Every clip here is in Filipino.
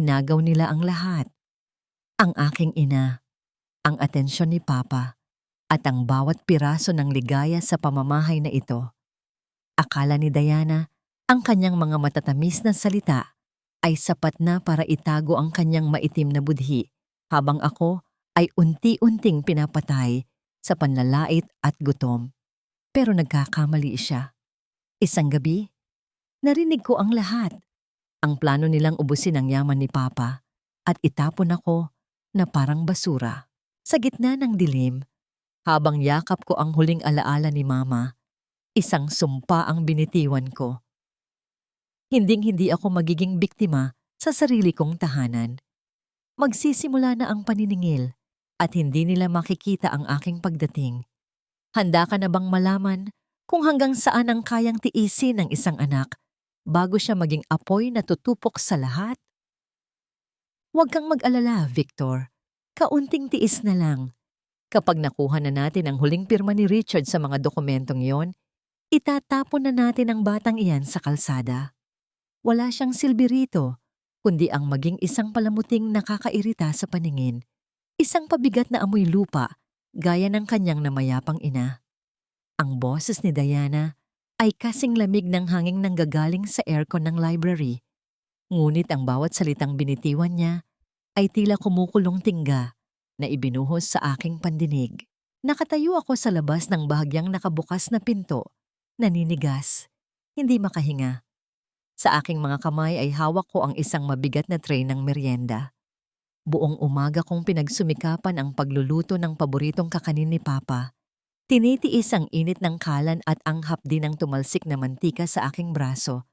inagaw nila ang lahat. Ang aking ina, ang atensyon ni Papa, at ang bawat piraso ng ligaya sa pamamahay na ito. Akala ni Diana, ang kanyang mga matatamis na salita ay sapat na para itago ang kanyang maitim na budhi, habang ako ay unti-unting pinapatay sa panlalait at gutom. Pero nagkakamali siya. Isang gabi, narinig ko ang lahat. Ang plano nilang ubusin ang yaman ni Papa at itapon ako na parang basura. Sa gitna ng dilim, habang yakap ko ang huling alaala ni Mama, isang sumpa ang binitiwan ko. Hinding-hindi ako magiging biktima sa sarili kong tahanan. Magsisimula na ang paniningil at hindi nila makikita ang aking pagdating. Handa ka na bang malaman kung hanggang saan ang kayang tiisin ng isang anak bago siya maging apoy na tutupok sa lahat? Huwag kang mag-alala, Victor. Kaunting tiis na lang. Kapag nakuha na natin ang huling pirma ni Richard sa mga dokumentong yon, itatapon na natin ang batang iyan sa kalsada. Wala siyang silbi rito, kundi ang maging isang palamuting nakakairita sa paningin, isang pabigat na amoy lupa, gaya ng kanyang namayapang ina. Ang boses ni Diana ay kasing lamig ng hanging nanggagaling sa aircon ng library, ngunit ang bawat salitang binitiwan niya ay tila kumukulong tingga na ibinuhos sa aking pandinig. Nakatayo ako sa labas ng bahagyang nakabukas na pinto, naninigas, hindi makahinga. Sa aking mga kamay ay hawak ko ang isang mabigat na tray ng merienda. Buong umaga kong pinagsumikapan ang pagluluto ng paboritong kakanin ni Papa. Tinitiis ang init ng kalan at ang hapdi ng tumalsik na mantika sa aking braso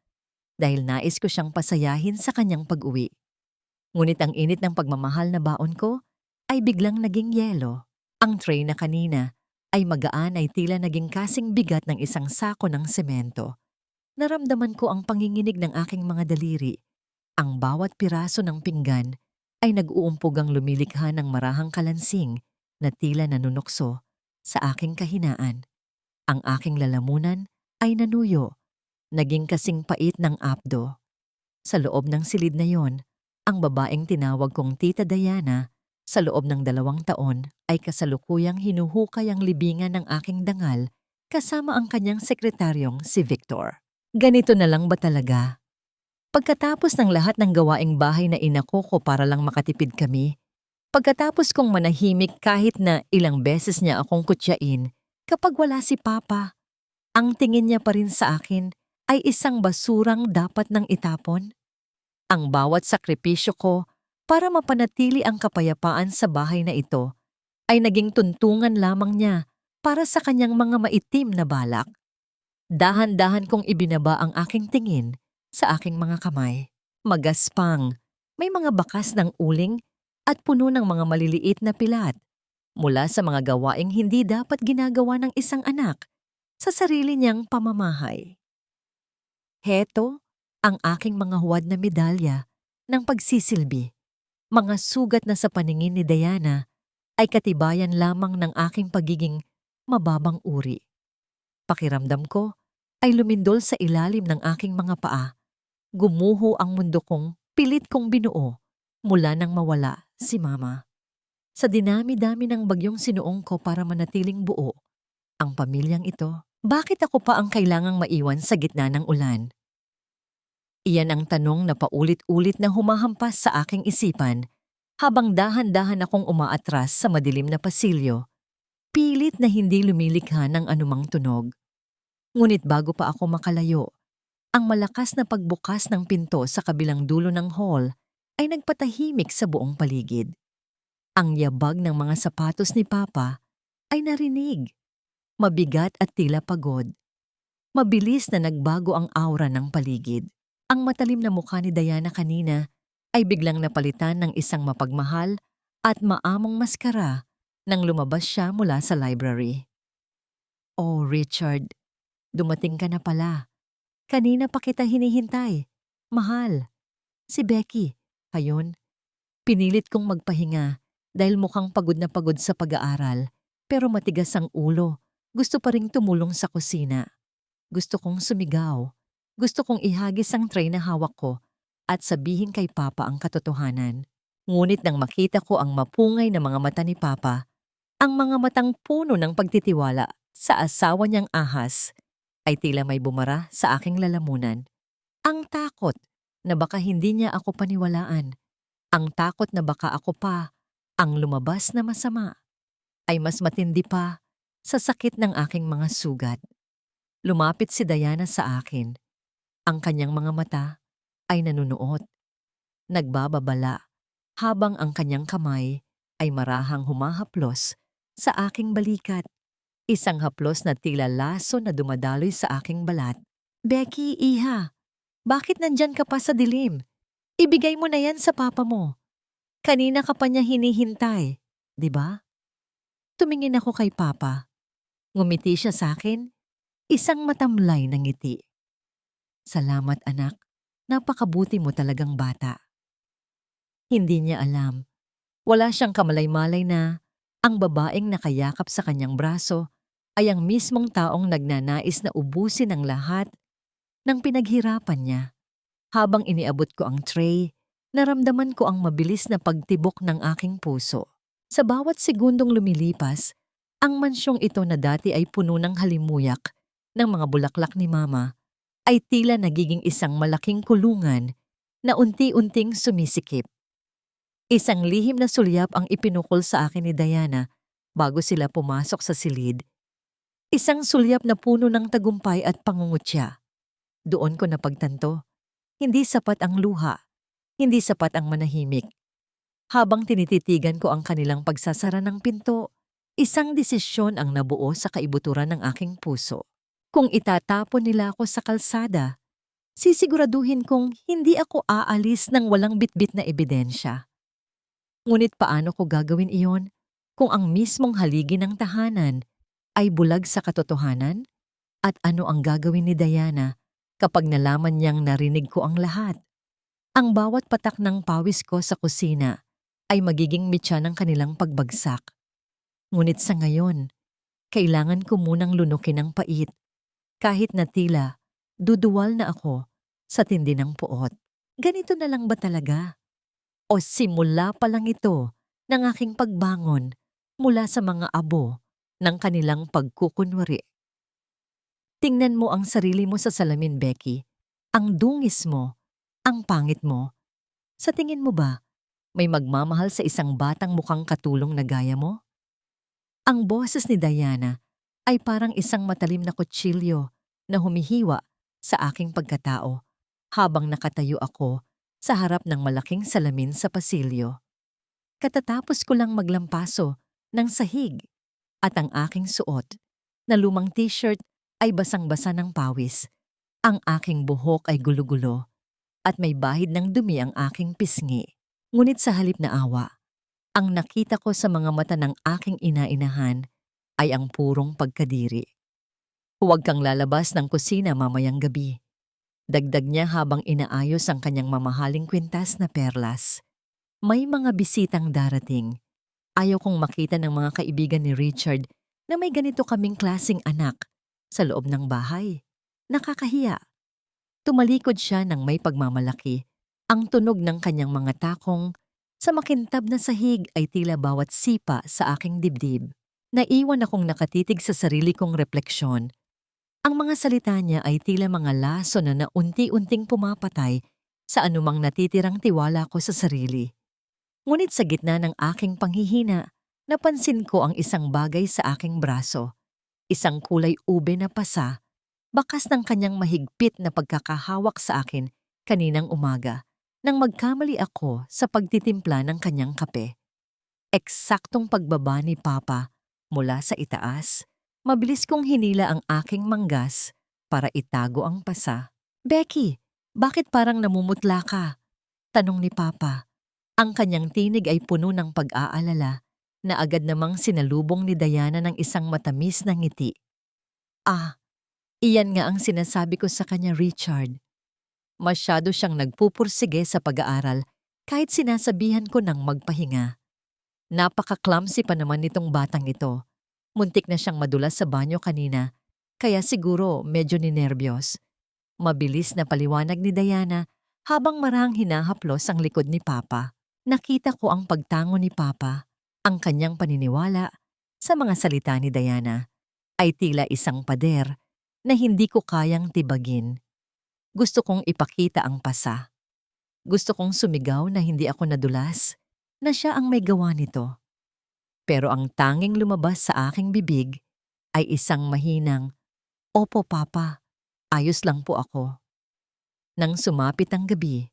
dahil nais ko siyang pasayahin sa kanyang pag-uwi. Ngunit ang init ng pagmamahal na baon ko ay biglang naging yelo. Ang tray na kanina ay magaan ay tila naging kasing bigat ng isang sako ng semento. Naramdaman ko ang panginginig ng aking mga daliri. Ang bawat piraso ng pinggan ay nag-uumpugang lumilikha ng marahang kalansing na tila nanunokso sa aking kahinaan. Ang aking lalamunan ay nanuyo, naging kasing pait ng apdo. Sa loob ng silid na yon, ang babaeng tinawag kong Tita Diana sa loob ng 2 taon ay kasalukuyang hinuhukay ang libingan ng aking dangal kasama ang kanyang sekretaryong si Victor. Ganito na lang ba talaga? Pagkatapos ng lahat ng gawaing bahay na inako ko para lang makatipid kami, pagkatapos kong manahimik kahit na ilang beses niya akong kutyain, kapag wala si Papa, ang tingin niya pa rin sa akin ay isang basurang dapat nang itapon. Ang bawat sakripisyo ko para mapanatili ang kapayapaan sa bahay na ito ay naging tuntungan lamang niya para sa kanyang mga maitim na balak. Dahan-dahan kong ibinaba ang aking tingin sa aking mga kamay. Magaspang, may mga bakas ng uling at puno ng mga maliliit na pilat mula sa mga gawaing hindi dapat ginagawa ng isang anak sa sarili niyang pamamahay. Heto ang aking mga huwad na medalya ng pagsisilbi. Mga sugat na sa paningin ni Diana ay katibayan lamang ng aking pagiging mababang uri. Pakiramdam ko ay lumindol sa ilalim ng aking mga paa. Gumuho ang mundo kong pilit kong binuo mula nang mawala si Mama. Sa dinami-dami ng bagyong sinuong ko para manatiling buo ang pamilyang ito, bakit ako pa ang kailangang maiwan sa gitna ng ulan? Iyan ang tanong na paulit-ulit na humahampas sa aking isipan habang dahan-dahan akong umaatras sa madilim na pasilyo, pilit na hindi lumilikha ng anumang tunog. Ngunit bago pa ako makalayo, ang malakas na pagbukas ng pinto sa kabilang dulo ng hall ay nagpatahimik sa buong paligid. Ang yabag ng mga sapatos ni Papa ay narinig, mabigat at tila pagod. Mabilis na nagbago ang aura ng paligid. Ang matalim na mukha ni Diana kanina ay biglang napalitan ng isang mapagmahal at maamong maskara nang lumabas siya mula sa library. "Oh, Richard, dumating ka na pala. Kanina pa kita hinihintay. Mahal." Si Becky, ayon. Pinilit kong magpahinga dahil mukhang pagod na pagod sa pag-aaral, pero matigas ang ulo. Gusto pa ring tumulong sa kusina. Gusto kong sumigaw. Gusto kong ihagis ang tray na hawak ko at sabihin kay Papa ang katotohanan. Ngunit nang makita ko ang mapungay na mga mata ni Papa, ang mga matang puno ng pagtitiwala sa asawa niyang ahas, ay tila may bumara sa aking lalamunan. Ang takot na baka hindi niya ako paniwalaan, ang takot na baka ako pa ang lumabas na masama, ay mas matindi pa sa sakit ng aking mga sugat. Lumapit si Diana sa akin. Ang kanyang mga mata ay nanunuot, nagbababala, habang ang kanyang kamay ay marahang humahaplos sa aking balikat. Isang haplos na tila laso na dumadaloy sa aking balat. Becky, iha, bakit nandyan ka pa sa dilim? Ibigay mo na yan sa papa mo. Kanina ka pa niya hinihintay, di ba? Tumingin ako kay Papa. Ngumiti siya sa akin, isang matamlay na ngiti. Salamat anak, napakabuti mo talagang bata. Hindi niya alam. Wala siyang kamalay-malay na ang babaeng nakayakap sa kanyang braso ay ang mismong taong nagnanais na ubusin ang lahat ng pinaghirapan niya. Habang iniabot ko ang tray, naramdaman ko ang mabilis na pagtibok ng aking puso. Sa bawat segundong lumilipas, ang mansyong ito na dati ay puno ng halimuyak ng mga bulaklak ni Mama ay tila nagiging isang malaking kulungan na unti-unting sumisikip. Isang lihim na sulyap ang ipinukol sa akin ni Diana bago sila pumasok sa silid. Isang sulyap na puno ng tagumpay at pangungutya. Doon ko napagtanto, hindi sapat ang luha, hindi sapat ang manahimik. Habang tinititigan ko ang kanilang pagsasara ng pinto, isang desisyon ang nabuo sa kaibuturan ng aking puso. Kung itatapon nila ako sa kalsada, sisiguraduhin kong hindi ako aalis ng walang bitbit na ebidensya. Ngunit paano ko gagawin iyon kung ang mismong haligi ng tahanan ay bulag sa katotohanan? At ano ang gagawin ni Diana kapag nalaman niyang narinig ko ang lahat? Ang bawat patak ng pawis ko sa kusina ay magiging mitya ng kanilang pagbagsak. Ngunit sa ngayon, kailangan ko munang lunukin ang pait, kahit na tila duduwal na ako sa tindi ng puot. Ganito na lang ba talaga? O simula pa lang ito ng aking pagbangon mula sa mga abo ng kanilang pagkukunwari? Tingnan mo ang sarili mo sa salamin, Becky. Ang dungis mo, ang pangit mo. Sa tingin mo ba, may magmamahal sa isang batang mukhang katulong na gaya mo? Ang boses ni Diana ay parang isang matalim na kutsilyo na humihiwa sa aking pagkatao habang nakatayo ako sa harap ng malaking salamin sa pasilyo. Katatapos ko lang maglampaso ng sahig at ang aking suot na lumang t-shirt ay basang-basa ng pawis. Ang aking buhok ay gulo-gulo at may bahid ng dumi ang aking pisngi. Ngunit sa halip na awa, ang nakita ko sa mga mata ng aking ina-inahan ay ang purong pagkadiri. Huwag kang lalabas ng kusina mamayang gabi. Dagdag niya habang inaayos ang kanyang mamahaling kwintas na perlas. May mga bisitang darating. Ayaw kong makita ng mga kaibigan ni Richard na may ganito kaming klasing anak sa loob ng bahay. Nakakahiya. Tumalikod siya ng may pagmamalaki. Ang tunog ng kanyang mga takong sa makintab na sahig ay tila bawat sipa sa aking dibdib. Naiwan akong nakatitig sa sarili kong refleksyon. Ang mga salita niya ay tila mga laso na naunti-unting pumapatay sa anumang natitirang tiwala ko sa sarili. Ngunit sa gitna ng aking panghihina, napansin ko ang isang bagay sa aking braso. Isang kulay ube na pasa, bakas ng kanyang mahigpit na pagkakahawak sa akin kaninang umaga nang magkamali ako sa pagtitimpla ng kanyang kape. Eksaktong pagbaba ni Papa mula sa itaas, mabilis kong hinila ang aking manggas para itago ang pasa. Becky, bakit parang namumutla ka? Tanong ni Papa. Ang kanyang tinig ay puno ng pag-aalala na agad namang sinalubong ni Diana ng isang matamis na ngiti. Iyan nga ang sinasabi ko sa kanya, Richard. Masyado siyang nagpupursige sa pag-aaral kahit sinasabihan ko ng magpahinga. Napaka-clumsy pa naman nitong batang ito. Muntik na siyang madulas sa banyo kanina, kaya siguro medyo ninerbiyos. Mabilis na paliwanag ni Diana Habang marahang hinahaplos ang likod ni Papa, nakita ko ang pagtango ni Papa, ang kanyang paniniwala sa mga salita ni Diana ay tila isang pader na hindi ko kayang tibagin. Gusto kong ipakita ang pasa. Gusto kong sumigaw na hindi ako nadulas, na siya ang may gawa nito. Pero ang tanging lumabas sa aking bibig ay isang mahinang, "Opo, Papa, ayos lang po ako." Nang sumapit ang gabi,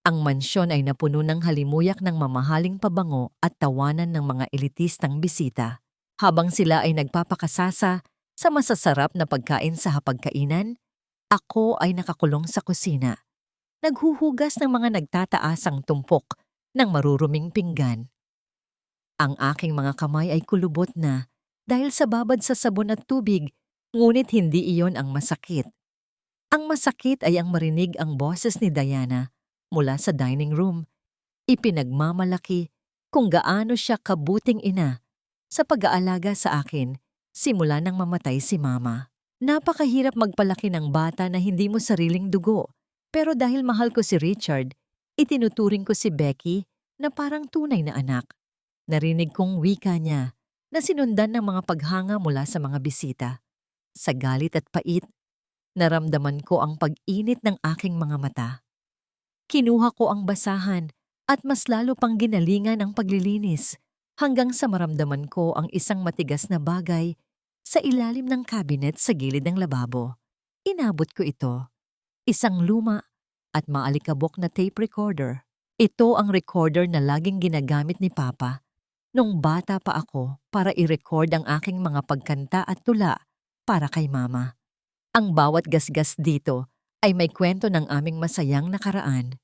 ang mansyon ay napuno ng halimuyak ng mamahaling pabango at tawanan ng mga elitistang bisita. Habang sila ay nagpapakasasa sa masasarap na pagkain sa hapagkainan, ako ay nakakulong sa kusina, naghuhugas ng mga nagtataasang tumpok ng maruruming pinggan. Ang aking mga kamay ay kulubot na dahil sa babad sa sabon at tubig, ngunit hindi iyon ang masakit. Ang masakit ay ang marinig ang boses ni Diana mula sa dining room. Ipinagmamalaki kung gaano siya kabuting ina sa pag-aalaga sa akin simula nang mamatay si Mama. Napakahirap magpalaki ng bata na hindi mo sariling dugo. Pero dahil mahal ko si Richard, itinuturing ko si Becky na parang tunay na anak. Narinig kong wika niya na sinundan ng mga paghanga mula sa mga bisita. Sa galit at pait, naramdaman ko ang pag-init ng aking mga mata. Kinuha ko ang basahan at mas lalo pang ginalingan ang paglilinis hanggang sa maramdaman ko ang isang matigas na bagay sa ilalim ng cabinet sa gilid ng lababo. Inabot ko ito. Isang luma at maalikabok na tape recorder. Ito ang recorder na laging ginagamit ni Papa nung bata pa ako para i-record ang aking mga pagkanta at tula para kay Mama. Ang bawat gasgas dito ay may kwento ng aming masayang nakaraan.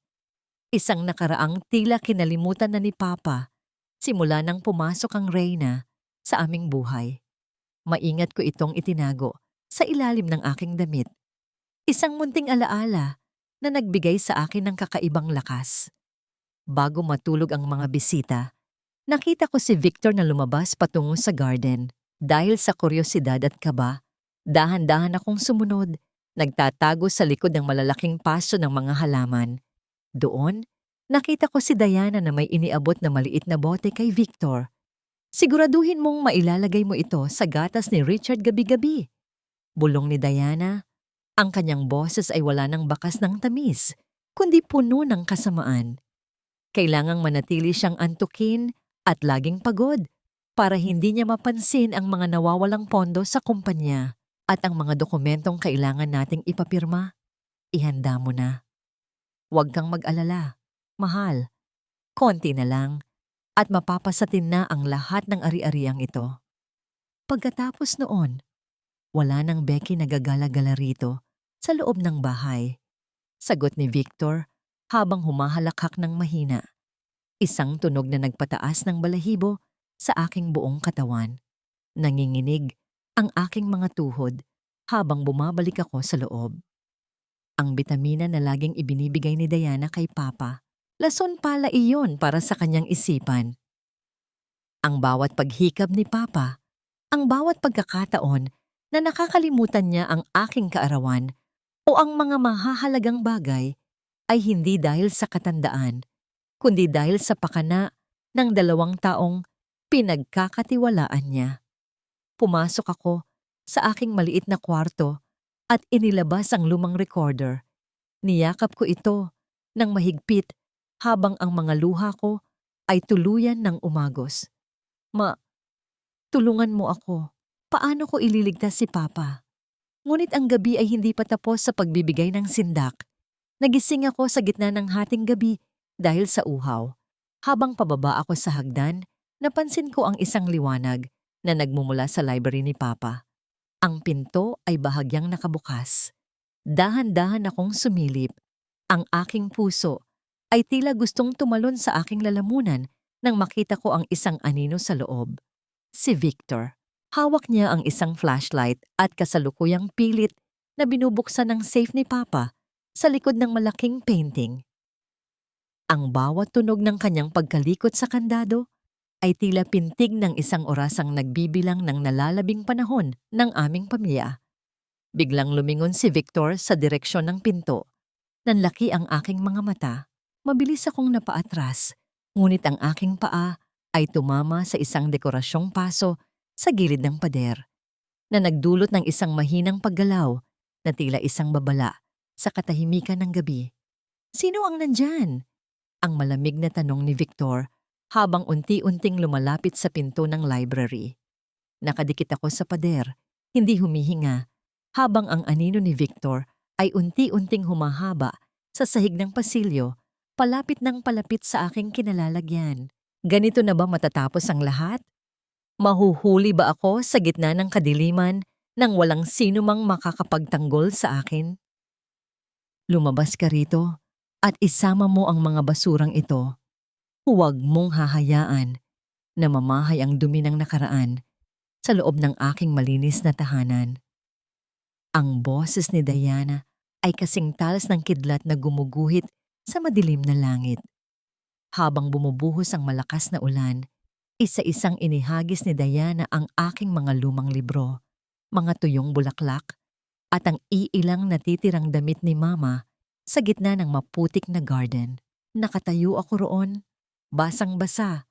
Isang nakaraang tila kinalimutan na ni Papa simula nang pumasok ang Reyna sa aming buhay. Maingat ko itong itinago sa ilalim ng aking damit. Isang munting alaala na nagbigay sa akin ng kakaibang lakas. Bago matulog ang mga bisita, nakita ko si Victor na lumabas patungo sa garden. Dahil sa kuryosidad at kaba, dahan-dahan akong sumunod, nagtatago sa likod ng malalaking paso ng mga halaman. Doon, nakita ko si Diana na may iniabot na maliit na bote kay Victor. "Siguraduhin mong mailalagay mo ito sa gatas ni Richard gabi-gabi." Bulong ni Diana, ang kanyang boses ay wala ng bakas ng tamis, kundi puno ng kasamaan. Kailangang manatili siyang antukin at laging pagod para hindi niya mapansin ang mga nawawalang pondo sa kumpanya at ang mga dokumentong kailangan nating ipapirma. Ihanda mo na. Huwag kang mag-alala, mahal. Konti na lang at mapapasatin na ang lahat ng ari-ariang ito. Pagkatapos noon, wala nang Becky nagagala-gala rito sa loob ng bahay. Sagot ni Victor habang humahalakhak ng mahina. Isang tunog na nagpataas ng balahibo sa aking buong katawan. Nanginginig ang aking mga tuhod habang bumabalik ako sa loob. Ang bitamina na laging ibinibigay ni Diana kay Papa, lason pala iyon para sa kanyang isipan. Ang bawat paghikab ni Papa, ang bawat pagkakataon na nakakalimutan niya ang aking kaarawan o ang mga mahahalagang bagay ay hindi dahil sa katandaan, kundi dahil sa pakana ng 2 taong pinagkakatiwalaan niya. Pumasok ako sa aking maliit na kwarto at inilabas ang lumang recorder. Niyakap ko ito ng mahigpit habang ang mga luha ko ay tuluyan ng umagos. Tulungan mo ako. Paano ko ililigtas si Papa? Ngunit ang gabi ay hindi pa tapos sa pagbibigay ng sindak. Nagising ako sa gitna ng hating gabi dahil sa uhaw. Habang pababa ako sa hagdan, napansin ko ang isang liwanag na nagmumula sa library ni Papa. Ang pinto ay bahagyang nakabukas. Dahan-dahan akong sumilip. Ang aking puso ay tila gustong tumalon sa aking lalamunan nang makita ko ang isang anino sa loob. Si Victor. Hawak niya ang isang flashlight at kasalukuyang pilit na binubuksan ng safe ni Papa sa likod ng malaking painting. Ang bawat tunog ng kanyang pagkalikot sa kandado ay tila pintig ng isang orasang nagbibilang ng nalalabing panahon ng aming pamilya. Biglang lumingon si Victor sa direksyon ng pinto. Nanlaki ang aking mga mata, mabilis akong napaatras, ngunit ang aking paa ay tumama sa isang dekorasyong paso sa gilid ng pader na nagdulot ng isang mahinang paggalaw na tila isang babala sa katahimikan ng gabi. Sino ang nandyan? Ang malamig na tanong ni Victor habang unti-unting lumalapit sa pinto ng library. Nakadikit ako sa pader, hindi humihinga, habang ang anino ni Victor ay unti-unting humahaba sa sahig ng pasilyo, palapit ng palapit sa aking kinalalagyan. Ganito na ba matatapos ang lahat? Mahuhuli ba ako sa gitna ng kadiliman nang walang sino mang makakapagtanggol sa akin? Lumabas ka rito at isama mo ang mga basurang ito. Huwag mong hahayaan na mamahay ang dumi ng nakaraan sa loob ng aking malinis na tahanan. Ang boses ni Diana ay kasing talas ng kidlat na gumuguhit sa madilim na langit. Habang bumubuhos ang malakas na ulan, isa-isang inihagis ni Diana ang aking mga lumang libro, mga tuyong bulaklak, at ang iilang natitirang damit ni Mama sa gitna ng maputik na garden. Nakatayo ako roon, basang-basa,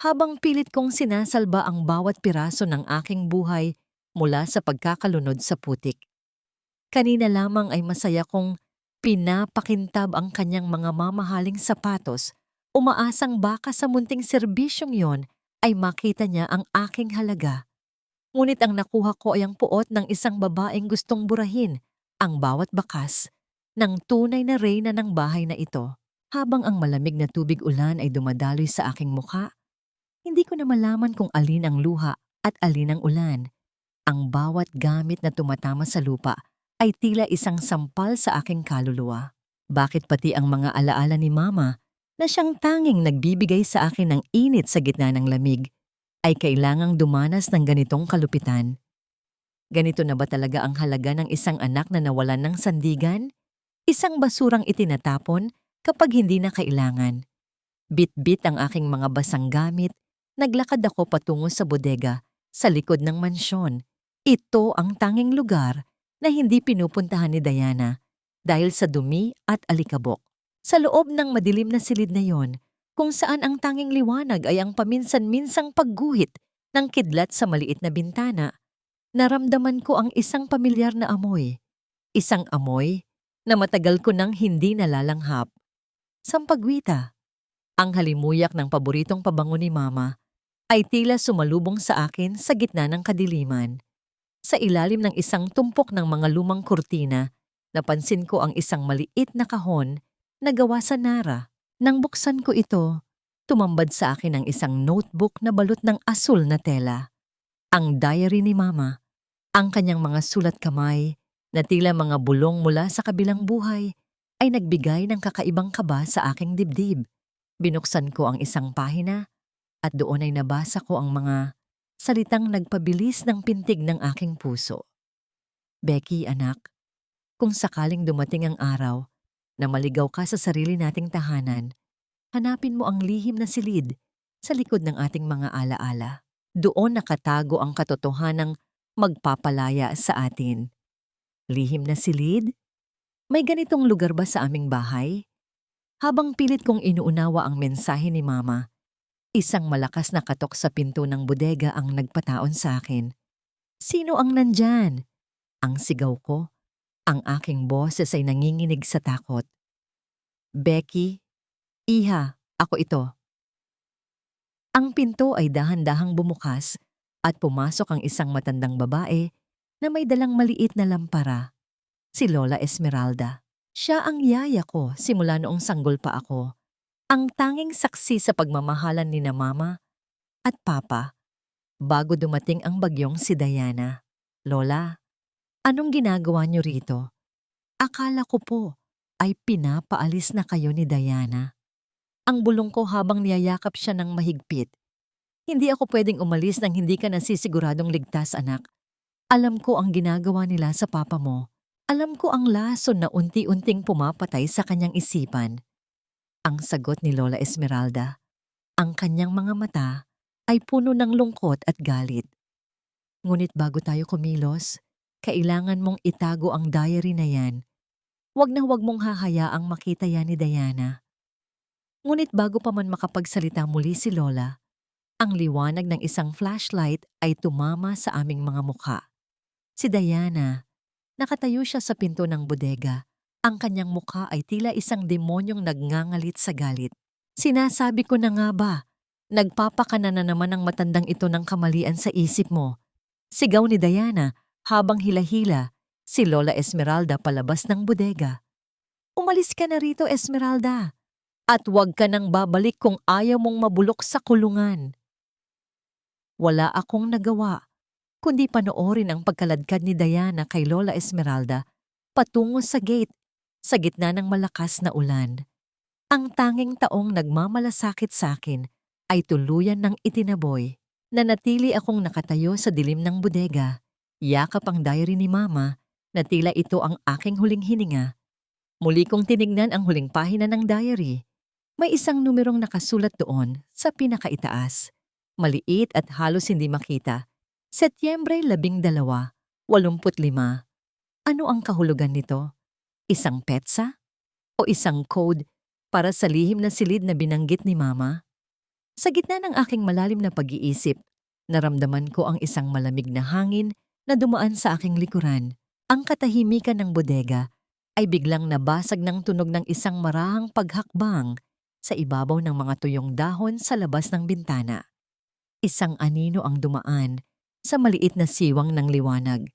habang pilit kong sinasalba ang bawat piraso ng aking buhay mula sa pagkakalunod sa putik. Kanina lamang ay masaya kong pinapakintab ang kanyang mga mamahaling sapatos, umaasang baka sa munting serbisyong yon ay makita niya ang aking halaga. Ngunit ang nakuha ko ay ang puot ng isang babaeng gustong burahin ang bawat bakas ng tunay na reyna ng bahay na ito. Habang ang malamig na tubig ulan ay dumadaloy sa aking mukha, hindi ko na malaman kung alin ang luha at alin ang ulan. Ang bawat gamit na tumatama sa lupa ay tila isang sampal sa aking kaluluwa. Bakit pati ang mga alaala ni Mama na siyang tanging nagbibigay sa akin ng init sa gitna ng lamig ay kailangang dumanas ng ganitong kalupitan? Ganito na ba talaga ang halaga ng isang anak na nawalan ng sandigan? Isang basurang itinatapon kapag hindi na kailangan. Bit-bit ang aking mga basang gamit, naglakad ako patungo sa bodega sa likod ng mansyon. Ito ang tanging lugar na hindi pinupuntahan ni Diana dahil sa dumi at alikabok. Sa loob ng madilim na silid na yon, kung saan ang tanging liwanag ay ang paminsan-minsang pagguhit ng kidlat sa maliit na bintana, naramdaman ko ang isang pamilyar na amoy. Isang amoy na matagal ko nang hindi nalalanghap. Sampagwita, ang halimuyak ng paboritong pabango ni Mama, ay tila sumalubong sa akin sa gitna ng kadiliman. Sa ilalim ng isang tumpok ng mga lumang kurtina, napansin ko ang isang maliit na kahon na gawa sa nara. Nang buksan ko ito, tumambad sa akin ang isang notebook na balot ng asul na tela. Ang diary ni Mama, ang kanyang mga sulat kamay na tila mga bulong mula sa kabilang buhay, ay nagbigay ng kakaibang kaba sa aking dibdib. Binuksan ko ang isang pahina at doon ay nabasa ko ang mga salitang nagpabilis ng pintig ng aking puso. Becky, anak, kung sakaling dumating ang araw na maligaw ka sa sarili nating tahanan, hanapin mo ang lihim na silid sa likod ng ating mga alaala. Doon nakatago ang katotohanang magpapalaya sa atin. Lihim na silid? May ganitong lugar ba sa aming bahay? Habang pilit kong inuunawa ang mensahe ni Mama, isang malakas na katok sa pinto ng bodega ang nagpataon sa akin. Sino ang nandyan? Ang sigaw ko. Ang aking boses ay nanginginig sa takot. Becky, Iha, ako ito. Ang pinto ay dahan-dahang bumukas at pumasok ang isang matandang babae na may dalang maliit na lampara. Si Lola Esmeralda. Siya ang yaya ko simula noong sanggol pa ako. Ang tanging saksi sa pagmamahalan ni na Mama at Papa bago dumating ang bagyong si Diana. Lola, anong ginagawa niyo rito? Akala ko po ay pinapaalis na kayo ni Diana. Ang bulong ko habang niyayakap siya ng mahigpit. Hindi ako pwedeng umalis nang hindi ka nasisiguradong ligtas, anak. Alam ko ang ginagawa nila sa papa mo. Alam ko ang lason na unti-unting pumapatay sa kanyang isipan. Ang sagot ni Lola Esmeralda. Ang kanyang mga mata ay puno ng lungkot at galit. Ngunit bago tayo kumilos, kailangan mong itago ang diary na yan. Huwag na huwag mong hahayaang makita yan ni Diana. Ngunit bago pa man makapagsalita muli si Lola, ang liwanag ng isang flashlight ay tumama sa aming mga mukha. Si Diana, nakatayo siya sa pinto ng bodega. Ang kanyang mukha ay tila isang demonyong nagngangalit sa galit. Sinasabi ko na nga ba, nagpapakana na naman ang matandang ito ng kamalian sa isip mo. Sigaw ni Diana habang hila-hila si Lola Esmeralda palabas ng bodega. Umalis ka na rito, Esmeralda, at huwag ka nang babalik kung ayaw mong mabulok sa kulungan. Wala akong nagawa, kundi panoorin ang pagkaladkad ni Diana kay Lola Esmeralda patungo sa gate sa gitna ng malakas na ulan. Ang tanging taong nagmamalasakit sa akin ay tuluyan ng itinaboy. Nanatili akong nakatayo sa dilim ng bodega. Yakap ang diary ni Mama na tila ito ang aking huling hininga. Muli kong tinignan ang huling pahina ng diary. May isang numerong nakasulat doon sa pinakaitaas. Maliit at halos hindi makita. Setyembre 12, 85. Ano ang kahulugan nito? Isang petsa? O isang code para sa lihim na silid na binanggit ni Mama? Sa gitna ng aking malalim na pag-iisip, naramdaman ko ang isang malamig na hangin na dumaan sa aking likuran. Ang katahimikan ng bodega ay biglang nabasag ng tunog ng isang marahang paghakbang sa ibabaw ng mga tuyong dahon sa labas ng bintana. Isang anino ang dumaan sa maliit na siwang ng liwanag.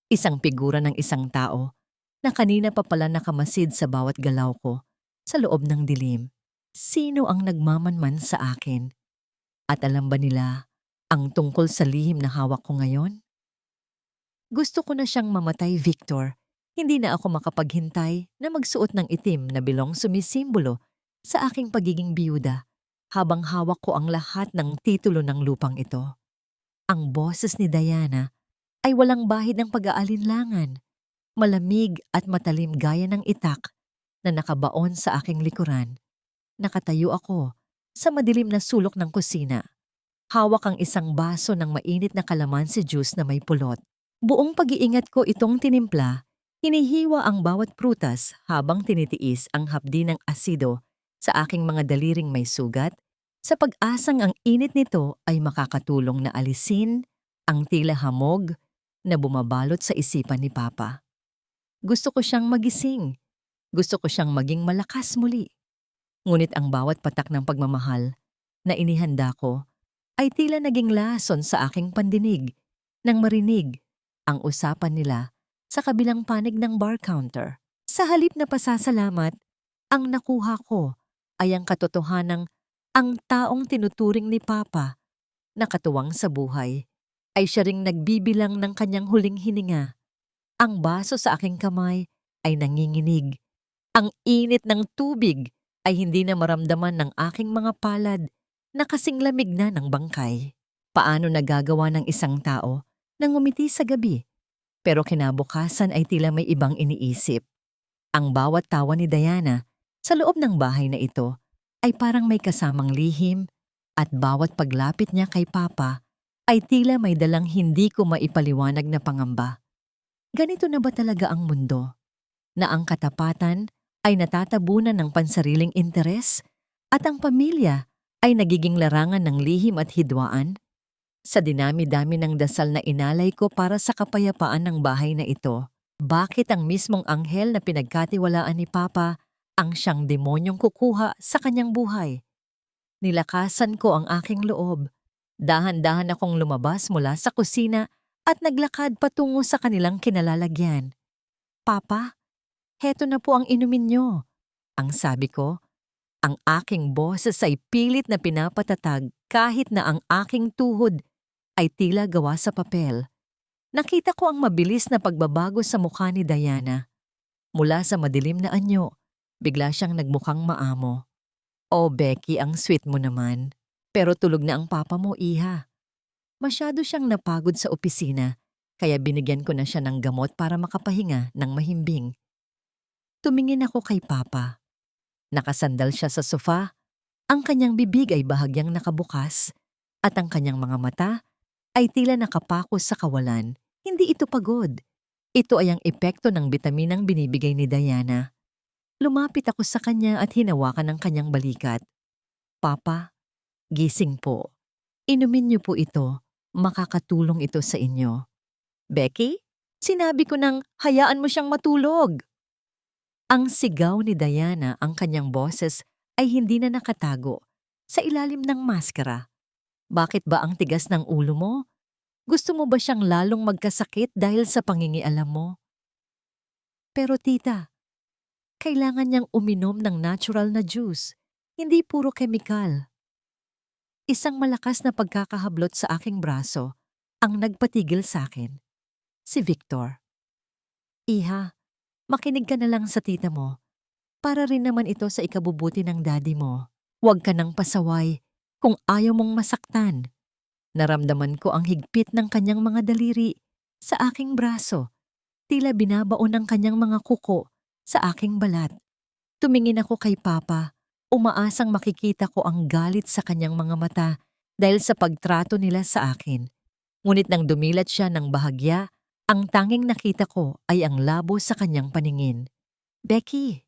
Isang figura ng isang tao na kanina pa pala nakamasid sa bawat galaw ko sa loob ng dilim. Sino ang nagmamanman sa akin? At alam ba nila ang tungkol sa lihim na hawak ko ngayon? Gusto ko na siyang mamatay, Victor. Hindi na ako makapaghintay na magsuot ng itim na bilong sumisimbolo sa aking pagiging biyuda habang hawak ko ang lahat ng titulo ng lupang ito. Ang boses ni Diana ay walang bahid ng pag-aalinlangan, malamig at matalim gaya ng itak na nakabaon sa aking likuran. Nakatayo ako sa madilim na sulok ng kusina. Hawak ang isang baso ng mainit na kalamansi juice na may pulot. Buong pag-iingat ko itong tinimpla, hinihiwa ang bawat prutas habang tinitiis ang hapdi ng asido sa aking mga daliring may sugat, sa pag-asang ang init nito ay makakatulong na alisin ang tila hamog na bumabalot sa isipan ni Papa. Gusto ko siyang magising. Gusto ko siyang maging malakas muli. Ngunit ang bawat patak ng pagmamahal na inihanda ko ay tila naging lason sa aking pandinig nang marinig ang usapan nila sa kabilang panig ng bar counter. Sa halip na pasasalamat, ang nakuha ko ay ang katotohanang ang taong tinuturing ni Papa na katuwang sa buhay ay siya ring nagbibilang ng kanyang huling hininga. Ang baso sa aking kamay ay nanginginig. Ang init ng tubig ay hindi na maramdaman ng aking mga palad na kasing lamig na ng bangkay. Paano nagagawa ng isang tao na ngumiti sa gabi, pero kinabukasan ay tila may ibang iniisip? Ang bawat tawa ni Diana sa loob ng bahay na ito ay parang may kasamang lihim at bawat paglapit niya kay Papa ay tila may dalang hindi ko maipaliwanag na pangamba. Ganito na ba talaga ang mundo? Na ang katapatan ay natatabunan ng pansariling interes at ang pamilya ay nagiging larangan ng lihim at hidwaan? Sa dinami-dami ng dasal na inalay ko para sa kapayapaan ng bahay na ito, bakit ang mismong anghel na pinagkatiwalaan ni Papa ang siyang demonyong kukuha sa kanyang buhay? Nilakasan ko ang aking loob. Dahan-dahan akong lumabas mula sa kusina at naglakad patungo sa kanilang kinalalagyan. Papa, heto na po ang inumin niyo. Ang sabi ko, ang aking boses ay pilit na pinapatatag kahit na ang aking tuhod ay tila gawa sa papel. Nakita ko ang mabilis na pagbabago sa mukha ni Diana. Mula sa madilim na anyo, bigla siyang nagmukhang maamo. Oh, Becky, ang sweet mo naman. Pero tulog na ang papa mo, iha. Masyado siyang napagod sa opisina, kaya binigyan ko na siya ng gamot para makapahinga ng mahimbing. Tumingin ako kay Papa. Nakasandal siya sa sofa, ang kanyang bibig ay bahagyang nakabukas, at ang kanyang mga mata ay tila nakapako sa kawalan. Hindi ito pagod. Ito ay ang epekto ng bitaminang binibigay ni Diana. Lumapit ako sa kanya at hinawakan ang kanyang balikat. Papa, gising po. Inumin niyo po ito. Makakatulong ito sa inyo. Becky, sinabi ko nang hayaan mo siyang matulog. Ang sigaw ni Diana, ang kanyang boses ay hindi na nakatago sa ilalim ng maskara. Bakit ba ang tigas ng ulo mo? Gusto mo ba siyang lalong magkasakit dahil sa pangingialam mo? Pero tita, kailangan niyang uminom ng natural na juice, hindi puro kemikal. Isang malakas na pagkakahablot sa aking braso ang nagpatigil sa akin. Si Victor. Iha, makinig ka na lang sa tita mo. Para rin naman ito sa ikabubuti ng daddy mo. Huwag ka nang pasaway kung ayaw mong masaktan. Naramdaman ko ang higpit ng kanyang mga daliri sa aking braso. Tila binabaon ng kanyang mga kuko sa aking balat. Tumingin ako kay Papa, umaasang makikita ko ang galit sa kanyang mga mata dahil sa pagtrato nila sa akin. Ngunit nang dumilat siya ng bahagya, ang tanging nakita ko ay ang labo sa kanyang paningin. Becky,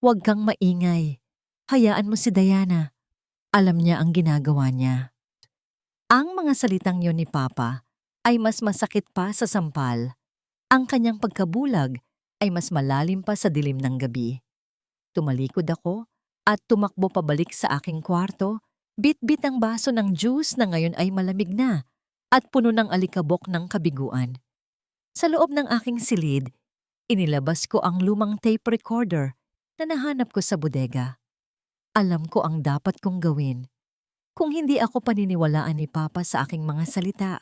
huwag kang maingay. Hayaan mo si Diana. Alam niya ang ginagawa niya. Ang mga salitang yon ni Papa ay mas masakit pa sa sampal. Ang kanyang pagkabulag ay mas malalim pa sa dilim ng gabi. Tumalikod ako at tumakbo pabalik sa aking kwarto, bit-bit ang baso ng juice na ngayon ay malamig na at puno ng alikabok ng kabiguan. Sa loob ng aking silid, inilabas ko ang lumang tape recorder na nahanap ko sa bodega. Alam ko ang dapat kong gawin. Kung hindi ako paniniwalaan ni Papa sa aking mga salita,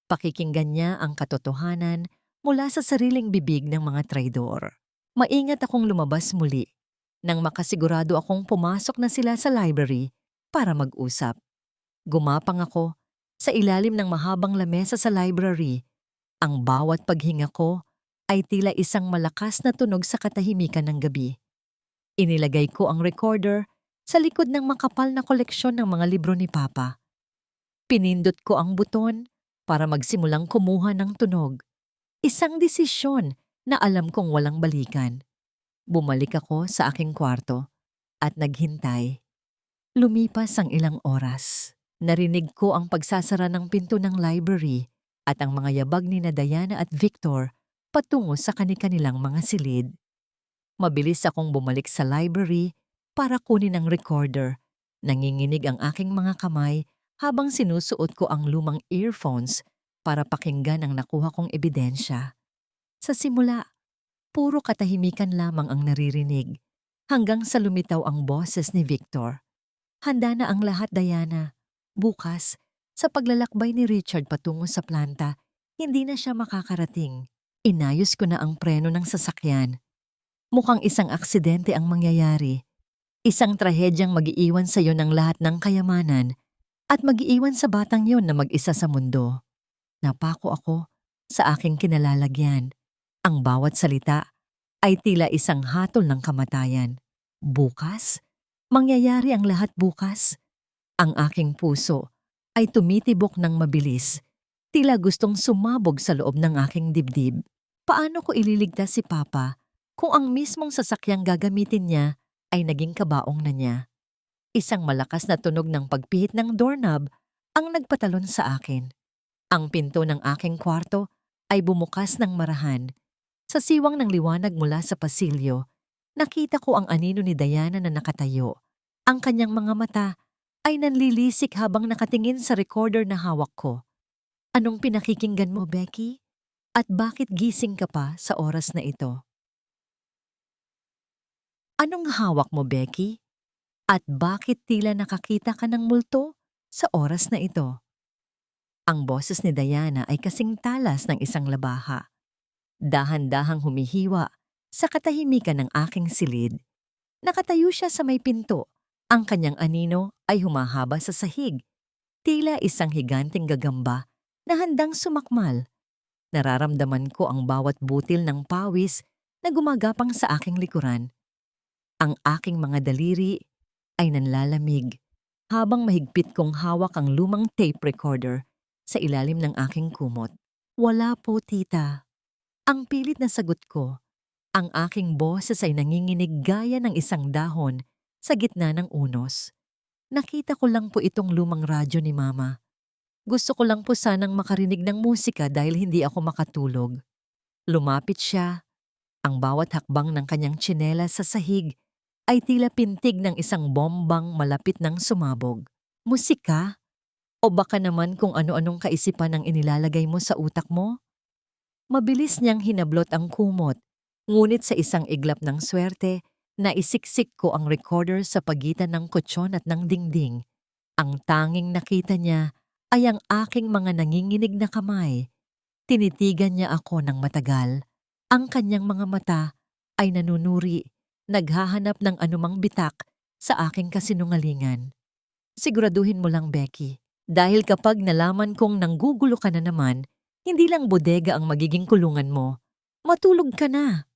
pakikinggan niya ang katotohanan mula sa sariling bibig ng mga traidor. Maingat akong lumabas muli nang makasigurado akong pumasok na sila sa library para mag-usap. Gumapang ako sa ilalim ng mahabang lamesa sa library. Ang bawat paghinga ko ay tila isang malakas na tunog sa katahimikan ng gabi. Inilagay ko ang recorder sa likod ng makapal na koleksyon ng mga libro ni Papa. Pinindot ko ang buton para magsimulang kumuha ng tunog. Isang desisyon na alam kong walang balikan. Bumalik ako sa aking kwarto at naghintay. Lumipas ang ilang oras. Narinig ko ang pagsasara ng pinto ng library at ang mga yabag ni na Diana at Victor patungo sa kani-kanilang mga silid. Mabilis akong bumalik sa library para kunin ang recorder. Nanginginig ang aking mga kamay habang sinusuot ko ang lumang earphones para pakinggan ang nakuha kong ebidensya. Sa simula, puro katahimikan lamang ang naririnig hanggang sa lumitaw ang boses ni Victor. Handa na ang lahat, Diana. Bukas, sa paglalakbay ni Richard patungo sa planta, hindi na siya makakarating. Inayos ko na ang preno ng sasakyan. Mukhang isang aksidente ang mangyayari. Isang trahedyang mag-iiwan sa iyo ng lahat ng kayamanan at mag-iiwan sa batang yon na mag-isa sa mundo. Napako ako sa aking kinalalagyan. Ang bawat salita ay tila isang hatol ng kamatayan. Bukas? Mangyayari ang lahat bukas? Ang aking puso ay tumitibok ng mabilis, tila gustong sumabog sa loob ng aking dibdib. Paano ko ililigtas si Papa kung ang mismong sasakyang gagamitin niya ay naging kabaong na niya? Isang malakas na tunog ng pagpihit ng doorknob ang nagpatalon sa akin. Ang pinto ng aking kwarto ay bumukas ng marahan. Sa siwang ng liwanag mula sa pasilyo, nakita ko ang anino ni Diana na nakatayo. Ang kanyang mga mata ay nanlilisik habang nakatingin sa recorder na hawak ko. Anong pinakikinggan mo, Becky? At bakit gising ka pa sa oras na ito? Anong hawak mo, Becky? At bakit tila nakakita ka ng multo sa oras na ito? Ang boses ni Diana ay kasing talas ng isang labaha. Dahan-dahang humihiwa sa katahimikan ng aking silid. Nakatayo siya sa may pinto. Ang kanyang anino ay humahaba sa sahig. Tila isang higanting gagamba na handang sumakmal. Nararamdaman ko ang bawat butil ng pawis na gumagapang sa aking likuran. Ang aking mga daliri ay nanlalamig habang mahigpit kong hawak ang lumang tape recorder sa ilalim ng aking kumot. Wala po, tita. Ang pilit na sagot ko Ang aking boses ay nanginginig gaya ng isang dahon sa gitna ng unos. Nakita ko lang po itong lumang radyo ni Mama. Gusto ko lang po sanang makarinig ng musika dahil hindi ako makatulog. Lumapit siya. Ang bawat hakbang ng kanyang tsinelas sa sahig ay tila pintig ng isang bombang malapit ng sumabog. Musika? O baka naman kung ano-anong kaisipan ang inilalagay mo sa utak mo? Mabilis niyang hinablot ang kumot, ngunit sa isang iglap ng swerte, naisiksik ko ang recorder sa pagitan ng kutsyon at ng dingding. Ang tanging nakita niya ay ang aking mga nanginginig na kamay. Tinitigan niya ako ng matagal. Ang kanyang mga mata ay nanunuri, naghahanap ng anumang bitak sa aking kasinungalingan. Siguraduhin mo lang, Becky, dahil kapag nalaman kong nanggugulo ka na naman, hindi lang bodega ang magiging kulungan mo. Matulog ka na.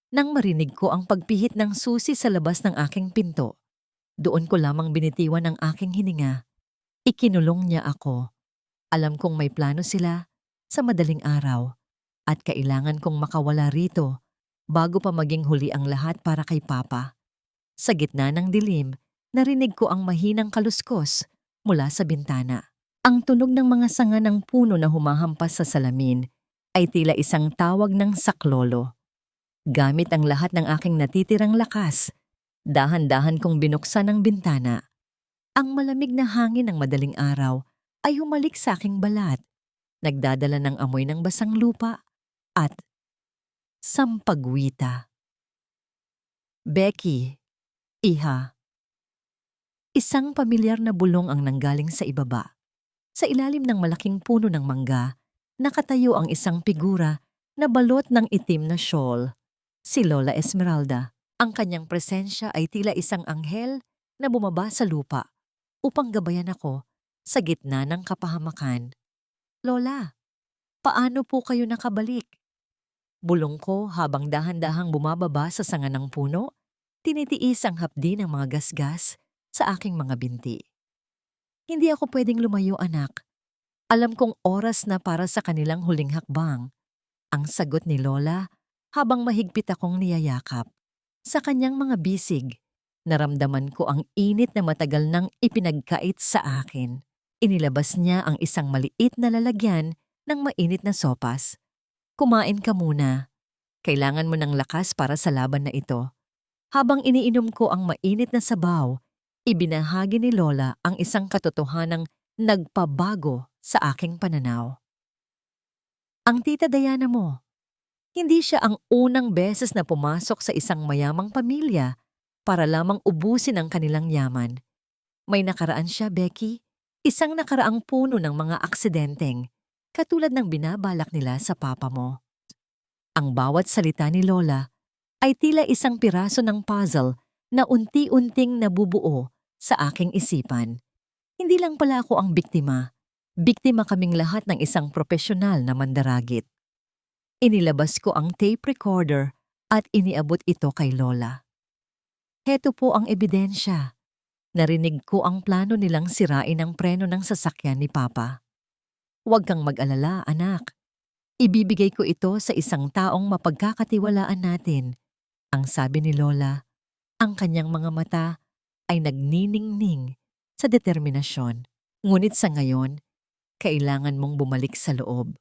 Nang marinig ko ang pagpihit ng susi sa labas ng aking pinto, doon ko lamang binitiwan ang aking hininga. Ikinulong niya ako. Alam kong may plano sila sa madaling araw at kailangan kong makawala rito bago pa maging huli ang lahat para kay Papa. Sa gitna ng dilim, narinig ko ang mahinang kaluskos mula sa bintana. Ang tunog ng mga sanga ng puno na humahampas sa salamin ay tila isang tawag ng saklolo. Gamit ang lahat ng aking natitirang lakas, dahan-dahan kong binuksan ang bintana. Ang malamig na hangin ng madaling araw ay humalik sa aking balat, nagdadala ng amoy ng basang lupa at sampagwita. Becky, iha. Isang pamilyar na bulong ang nanggaling sa ibaba. Sa ilalim ng malaking puno ng mangga, nakatayo ang isang figura na balot ng itim na shawl. Si Lola Esmeralda. Ang kanyang presensya ay tila isang anghel na bumaba sa lupa upang gabayan ako sa gitna ng kapahamakan. Lola, paano po kayo nakabalik? Bulong ko habang dahan-dahang bumababa sa sanga ng puno, tinitiis ang hapdi ng mga gasgas sa aking mga binti. Hindi ako pwedeng lumayo, anak. Alam kong oras na para sa kanilang huling hakbang. Ang sagot ni Lola habang mahigpit akong niyayakap. Sa kanyang mga bisig, naramdaman ko ang init na matagal nang ipinagkait sa akin. Inilabas niya ang isang maliit na lalagyan ng mainit na sopas. Kumain ka muna. Kailangan mo ng lakas para sa laban na ito. Habang iniinom ko ang mainit na sabaw, ibinahagi ni Lola ang isang katotohanang nagpabago sa aking pananaw. Ang tita Diana mo, hindi siya ang unang beses na pumasok sa isang mayamang pamilya para lamang ubusin ang kanilang yaman. May nakaraan siya, Becky. Isang nakaraang puno ng mga aksidenteng, katulad ng binabalak nila sa papa mo. Ang bawat salita ni Lola ay tila isang piraso ng puzzle na unti-unting nabubuo sa aking isipan. Hindi lang pala ako ang biktima. Biktima kaming lahat ng isang profesional na mandaragit. Inilabas ko ang tape recorder at iniabot ito kay Lola. Heto po ang ebidensya. Narinig ko ang plano nilang sirain ang preno ng sasakyan ni Papa. Huwag kang mag-alala, anak. Ibibigay ko ito sa isang taong mapagkakatiwalaan natin. Ang sabi ni Lola, ang kanyang mga mata ay nagniningning sa determinasyon. Ngunit sa ngayon, kailangan mong bumalik sa loob.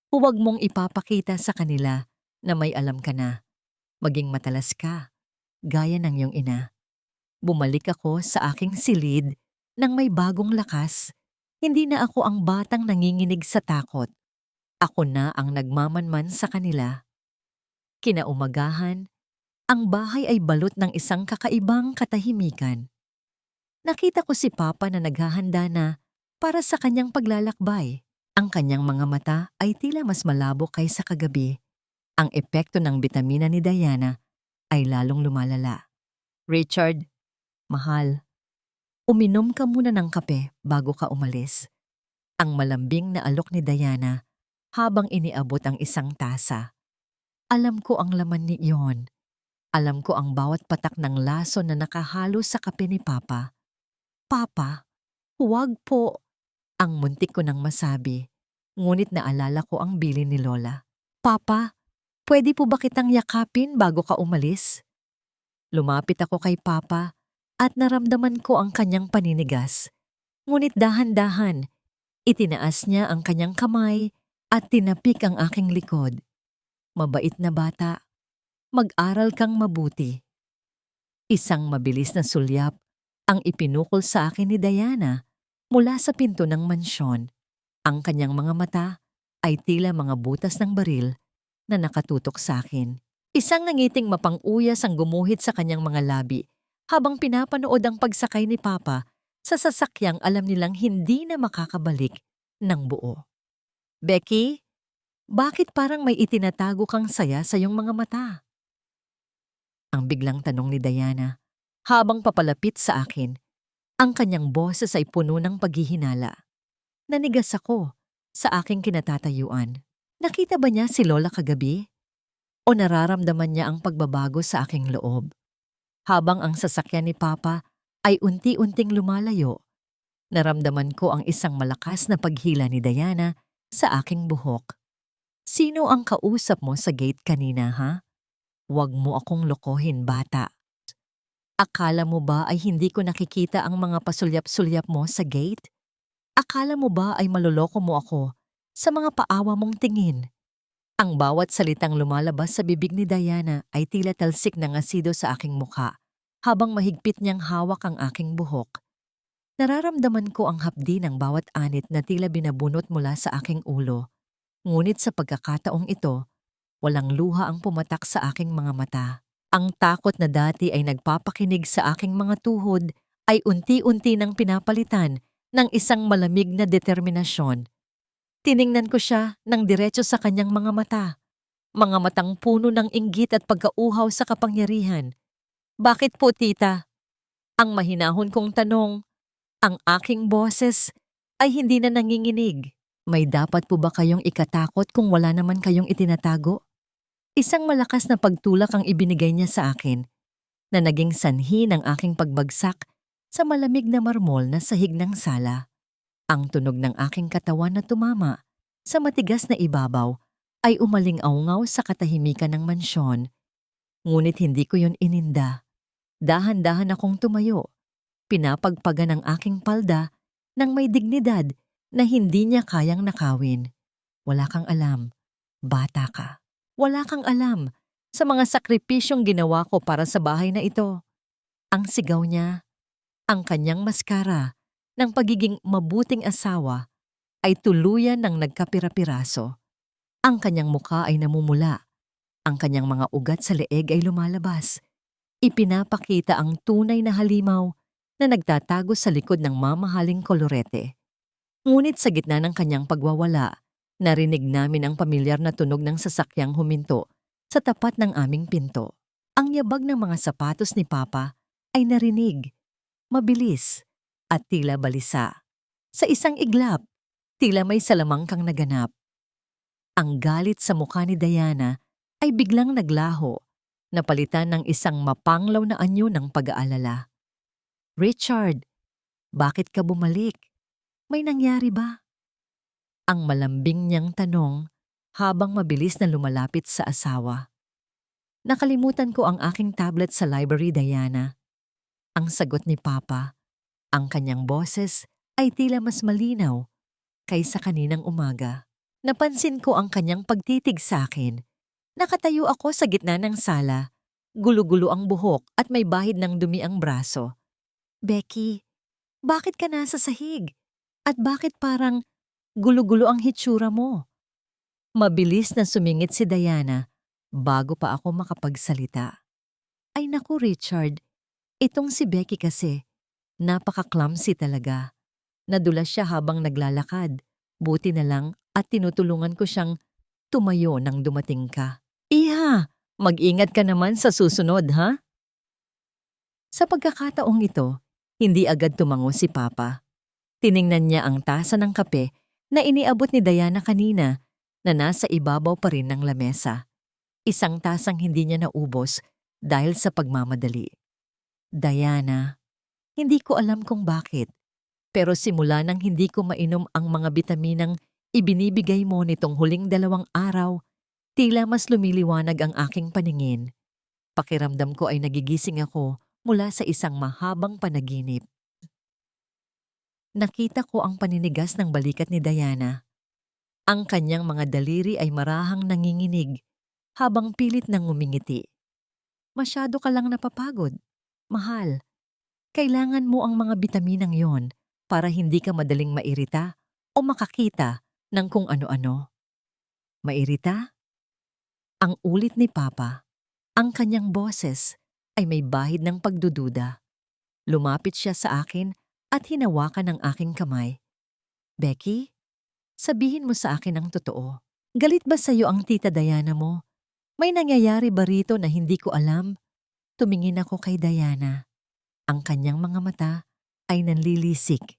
Huwag mong ipapakita sa kanila na may alam ka na. Maging matalas ka, gaya ng iyong ina. Bumalik ako sa aking silid nang may bagong lakas. Hindi na ako ang batang nanginginig sa takot. Ako na ang nagmamanman sa kanila. Kinaumagahan, ang bahay ay balot ng isang kakaibang katahimikan. Nakita ko si Papa na naghahanda na para sa kanyang paglalakbay. Ang kanyang mga mata ay tila mas malabo kaysa kagabi. Ang epekto ng bitamina ni Diana ay lalong lumalala. Richard, mahal, uminom ka muna ng kape bago ka umalis. Ang malambing na alok ni Diana habang iniabot ang isang tasa. Alam ko ang laman niyon. Alam ko ang bawat patak ng laso na nakahalo sa kape ni Papa. Papa, huwag po. Ang muntik ko nang masabi, ngunit naalala ko ang bilin ni Lola. Papa, Pwede po ba kitang yakapin bago ka umalis? Lumapit ako kay Papa at naramdaman ko ang kanyang paninigas. Ngunit dahan-dahan, itinaas niya ang kanyang kamay at tinapik ang aking likod. Mabait na bata, mag-aral kang mabuti. Isang mabilis na sulyap ang ipinukol sa akin ni Diana mula sa pinto ng mansyon. Ang kanyang mga mata ay tila mga butas ng baril na nakatutok sa akin. Isang nangiting mapang-uyas ang gumuhit sa kanyang mga labi habang pinapanood ang pagsakay ni Papa sa sasakyang alam nilang hindi na makakabalik ng buo. Becky, bakit parang may itinatago kang saya sa iyong mga mata? Ang biglang tanong ni Diana habang papalapit sa akin. Ang kanyang boses ay puno ng paghihinala. Nanigas ako sa aking kinatatayuan. Nakita ba niya si Lola kagabi? O nararamdaman niya ang pagbabago sa aking loob? Habang ang sasakyan ni Papa ay unti-unting lumalayo, naramdaman ko ang isang malakas na paghila ni Diana sa aking buhok. Sino ang kausap mo sa gate kanina, ha? Huwag mo akong lokohin, bata. Akala mo ba ay hindi ko nakikita ang mga pasulyap-sulyap mo sa gate? Akala mo ba ay maloloko mo ako sa mga paawa mong tingin? Ang bawat salitang lumalabas sa bibig ni Diana ay tila talsik ng asido sa aking mukha habang mahigpit niyang hawak ang aking buhok. Nararamdaman ko ang hapdi ng bawat anit na tila binabunot mula sa aking ulo. Ngunit sa pagkakataong ito, walang luha ang pumatak sa aking mga mata. Ang takot na dati ay nagpapakinig sa aking mga tuhod ay unti-unti nang pinapalitan ng isang malamig na determinasyon. Tiningnan ko siya ng diretso sa kanyang mga mata. Mga matang puno ng inggit at pagkauhaw sa kapangyarihan. Bakit po, tita? Ang mahinahon kong tanong. Ang aking boses ay hindi na nanginginig. May dapat po ba kayong ikatakot kung wala naman kayong itinatago? Isang malakas na pagtulak ang ibinigay niya sa akin na naging sanhi ng aking pagbagsak sa malamig na marmol na sahig ng sala. Ang tunog ng aking katawan na tumama sa matigas na ibabaw ay umaling-aungaw sa katahimikan ng mansyon. Ngunit hindi ko yon ininda. Dahan-dahan akong tumayo. Pinapagpagan ang aking palda ng may dignidad na hindi niya kayang nakawin. Wala kang alam, bata ka. Wala kang alam sa mga sakripisyong ginawa ko para sa bahay na ito. Ang sigaw niya, ang kanyang maskara ng pagiging mabuting asawa ay tuluyan ng nagkapira-piraso. Ang kanyang mukha ay namumula. Ang kanyang mga ugat sa leeg ay lumalabas. Ipinapakita ang tunay na halimaw na nagtatago sa likod ng mamahaling kolorete. Ngunit sa gitna ng kanyang pagwawala, narinig namin ang pamilyar na tunog ng sasakyang huminto sa tapat ng aming pinto. Ang yabag ng mga sapatos ni Papa ay narinig, mabilis, at tila balisa. Sa isang iglap, tila may salamang kang naganap. Ang galit sa mukha ni Diana ay biglang naglaho, napalitan ng isang mapanglaw na anyo ng pag-aalala. Richard, bakit ka bumalik? May nangyari ba? Ang malambing niyang tanong habang mabilis na lumalapit sa asawa. Nakalimutan ko ang aking tablet sa library, Diana. Ang sagot ni Papa, ang kanyang boses ay tila mas malinaw kaysa kaninang umaga. Napansin ko ang kanyang pagtitig sa akin. Nakatayo ako sa gitna ng sala. Gulo-gulo ang buhok at may bahid ng dumi ang braso. Becky, bakit ka nasa sahig? At bakit parang gulo-gulo ang hitsura mo? Mabilis na sumingit si Diana bago pa ako makapagsalita. Ay naku, Richard, itong si Becky kasi, napaka-clumsy talaga. Nadulas siya habang naglalakad. Buti na lang at tinutulungan ko siyang tumayo nang dumating ka. Iha, mag-ingat ka naman sa susunod, ha? Sa pagkakataong ito, hindi agad tumango si Papa. Tiningnan niya ang tasa ng kape na iniabot ni Diana kanina na nasa ibabaw pa rin ng lamesa. Isang tasang hindi niya naubos dahil sa pagmamadali. Diana, hindi ko alam kung bakit, pero simula nang hindi ko mainom ang mga bitaminang ibinibigay mo nitong huling 2 araw, Tila mas lumiliwanag ang aking paningin. Pakiramdam ko ay nagigising ako mula sa isang mahabang panaginip. Nakita ko ang paninigas ng balikat ni Diana. Ang kanyang mga daliri ay marahang nanginginig habang pilit nang ngumingiti. Masyado ka lang napapagod. Mahal, kailangan mo ang mga bitaminang yon para hindi ka madaling mairita o makakita ng kung ano-ano. Mairita? Ang ulit ni Papa, ang kanyang boses ay may bahid ng pagdududa. Lumapit siya sa akin at hinawakan ang aking kamay. Becky, sabihin mo sa akin ang totoo. Galit ba sa'yo ang tita Diana mo? May nangyayari ba rito na hindi ko alam? Tumingin ako kay Diana. Ang kanyang mga mata ay nanlilisik.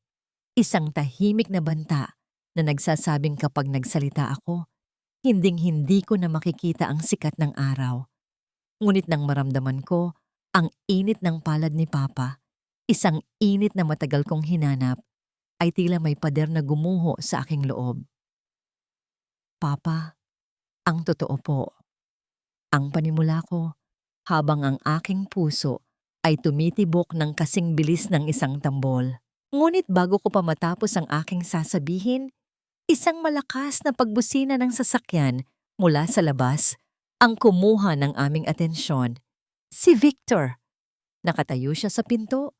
Isang tahimik na banta na nagsasabing kapag nagsalita ako, hinding-hindi ko na makikita ang sikat ng araw. Ngunit nang maramdaman ko ang init ng palad ni Papa, isang init na matagal kong hinanap, ay tila may pader na gumuho sa aking loob. Papa, ang totoo po. Ang panimula ko, habang ang aking puso ay tumitibok ng kasing bilis ng isang tambol. Ngunit bago ko pa matapos ang aking sasabihin, isang malakas na pagbusina ng sasakyan mula sa labas ang kumuha ng aming atensyon. Si Victor. Nakatayo siya sa pinto.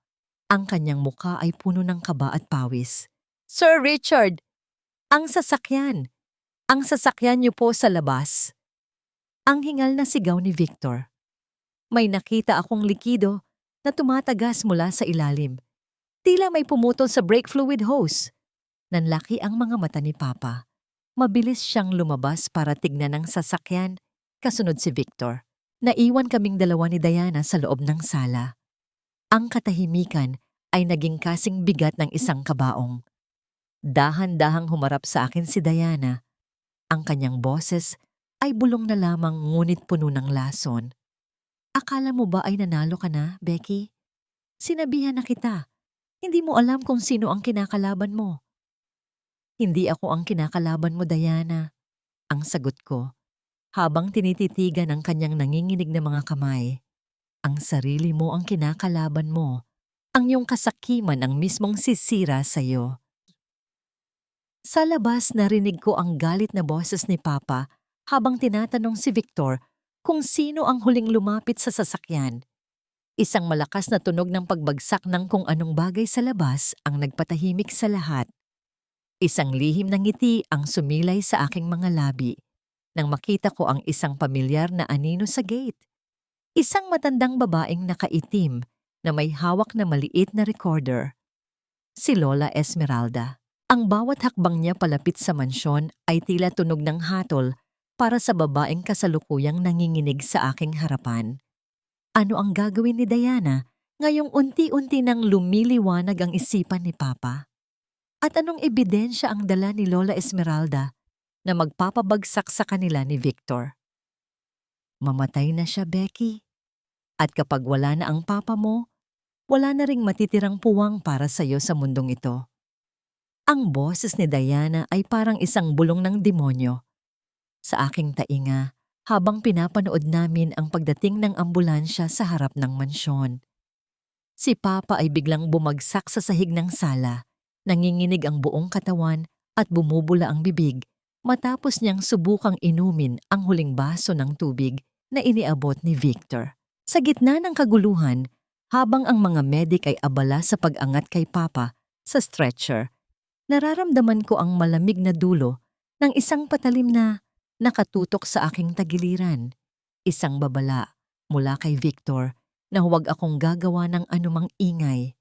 Ang kanyang muka ay puno ng kaba at pawis. Sir Richard! Ang sasakyan! Ang sasakyan niyo po sa labas. Ang hingal na sigaw ni Victor. May nakita akong likido na tumatagas mula sa ilalim. Tila may pumutol sa brake fluid hose. Nanlaki ang mga mata ni Papa. Mabilis siyang lumabas para tignan ang sasakyan. Kasunod si Victor. Naiwan kaming dalawa ni Diana sa loob ng sala. Ang katahimikan ay naging kasing bigat ng isang kabaong. Dahan-dahang humarap sa akin si Diana. Ang kanyang boses ay bulong na lamang ngunit puno ng lason. Akala mo ba ay nanalo ka na, Becky? Sinabihan na kita. Hindi mo alam kung sino ang kinakalaban mo. Hindi ako ang kinakalaban mo, Diana. Ang sagot ko, habang tinititigan ang kanyang nanginginig na mga kamay. Ang sarili mo ang kinakalaban mo. Ang iyong kasakiman ang mismong sisira sa'yo. Sa labas narinig ko ang galit na boses ni Papa habang tinatanong si Victor kung sino ang huling lumapit sa sasakyan. Isang malakas na tunog ng pagbagsak ng kung anong bagay sa labas ang nagpatahimik sa lahat. Isang lihim ng ngiti ang sumilay sa aking mga labi nang makita ko ang isang pamilyar na anino sa gate. Isang matandang babaeng nakaitim na may hawak na maliit na recorder. Si Lola Esmeralda. Ang bawat hakbang niya palapit sa mansyon ay tila tunog ng hatol para sa babaeng kasalukuyang nanginginig sa aking harapan. Ano ang gagawin ni Diana ngayong unti-unti nang lumiliwanag ang isipan ni Papa? At anong ebidensya ang dala ni Lola Esmeralda na magpapabagsak sa kanila ni Victor? Mamatay na siya, Becky. At kapag wala na ang papa mo, wala na ring matitirang puwang para sa iyo sa mundong ito. Ang boses ni Diana ay parang isang bulong ng demonyo. Sa aking tainga, habang pinapanood namin ang pagdating ng ambulansya sa harap ng mansyon. Si Papa ay biglang bumagsak sa sahig ng sala, nanginginig ang buong katawan at bumubula ang bibig matapos niyang subukang inumin ang huling baso ng tubig na iniabot ni Victor. Sa gitna ng kaguluhan, habang ang mga medik ay abala sa pag-angat kay Papa sa stretcher, nararamdaman ko ang malamig na dulo ng isang patalim na nakatutok sa aking tagiliran. Isang babala mula kay Victor na huwag akong gagawa ng anumang ingay.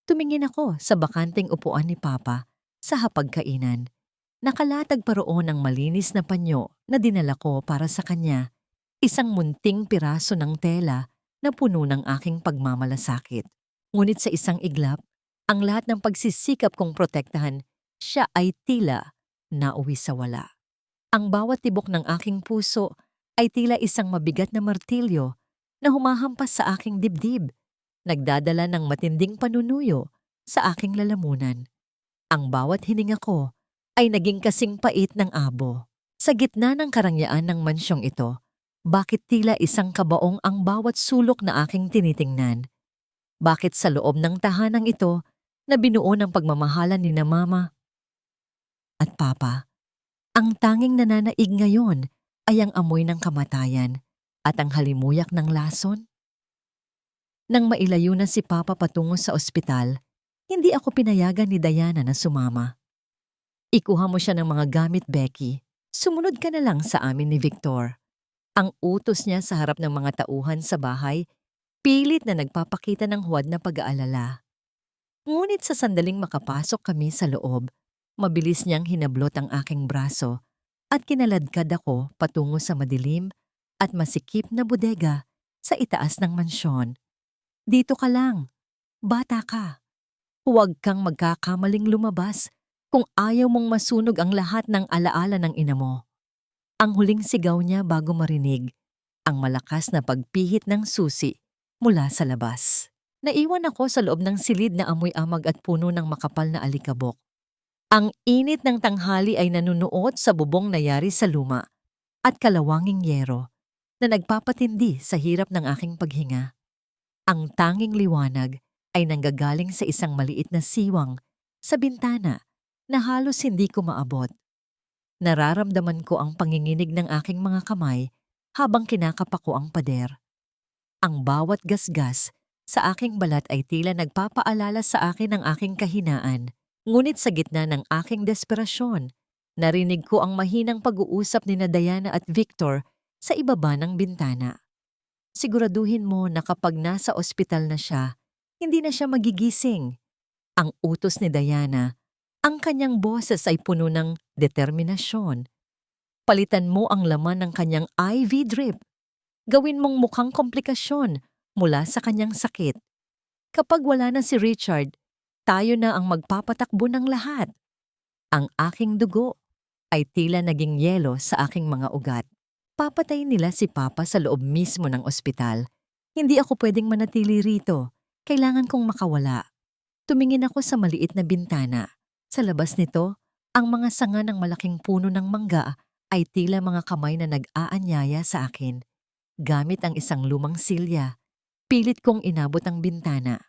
Tumingin ako sa bakanting upuan ni Papa sa hapagkainan. Nakalatag pa roon ang malinis na panyo na dinala ko para sa kanya. Isang munting piraso ng tela na puno ng aking pagmamalasakit. Ngunit sa isang iglap, ang lahat ng pagsisikap kong protektahan, siya ay tila nauwi sa wala. Ang bawat tibok ng aking puso ay tila isang mabigat na martilyo na humahampas sa aking dibdib, nagdadala ng matinding panunuyo sa aking lalamunan. Ang bawat hininga ko ay naging kasing pait ng abo. Sa gitna ng karangyaan ng mansyong ito, bakit tila isang kabaong ang bawat sulok na aking tinitingnan? Bakit sa loob ng tahanang ito na binuo ng pagmamahalan ni na Mama at Papa, ang tanging nananaig ngayon ay ang amoy ng kamatayan at ang halimuyak ng lason? Nang mailayo na si Papa patungo sa ospital, hindi ako pinayagan ni Diana na sumama. Ikuha mo siya ng mga gamit, Becky. Sumunod ka na lang sa amin ni Victor. Ang utos niya sa harap ng mga tauhan sa bahay, pilit na nagpapakita ng huwad na pag-aalala. Ngunit sa sandaling makapasok kami sa loob, mabilis niyang hinablot ang aking braso at kinaladkad ako patungo sa madilim at masikip na bodega sa itaas ng mansyon. Dito ka lang. Bata ka. Huwag kang magkakamaling lumabas kung ayaw mong masunog ang lahat ng alaala ng ina mo. Ang huling sigaw niya bago marinig ang malakas na pagpihit ng susi mula sa labas. Naiwan ako sa loob ng silid na amoy amag at puno ng makapal na alikabok. Ang init ng tanghali ay nanunuot sa bubong na yari sa luma at kalawanging yero na nagpapatindi sa hirap ng aking paghinga. Ang tanging liwanag ay nanggagaling sa isang maliit na siwang sa bintana na halos hindi ko maabot. Nararamdaman ko ang panginginig ng aking mga kamay habang kinakapak ko ang pader. Ang bawat gasgas sa aking balat ay tila nagpapaalala sa akin ng aking kahinaan. Ngunit sa gitna ng aking desperasyon, narinig ko ang mahinang pag-uusap ni na Diana at Victor sa ibaba ng bintana. Siguraduhin mo na kapag nasa ospital na siya, hindi na siya magigising. Ang utos ni Diana, ang kanyang boses ay puno ng determinasyon. Palitan mo ang laman ng kanyang IV drip. Gawin mong mukhang komplikasyon mula sa kanyang sakit. Kapag wala na si Richard, tayo na ang magpapatakbo ng lahat. Ang aking dugo ay tila naging yelo sa aking mga ugat. Papatayin nila si Papa sa loob mismo ng ospital. Hindi ako pwedeng manatili rito. Kailangan kong makawala. Tumingin ako sa maliit na bintana. Sa labas nito, ang mga sanga ng malaking puno ng mangga ay tila mga kamay na nag-aanyaya sa akin. Gamit ang isang lumang silya, pilit kong inabot ang bintana.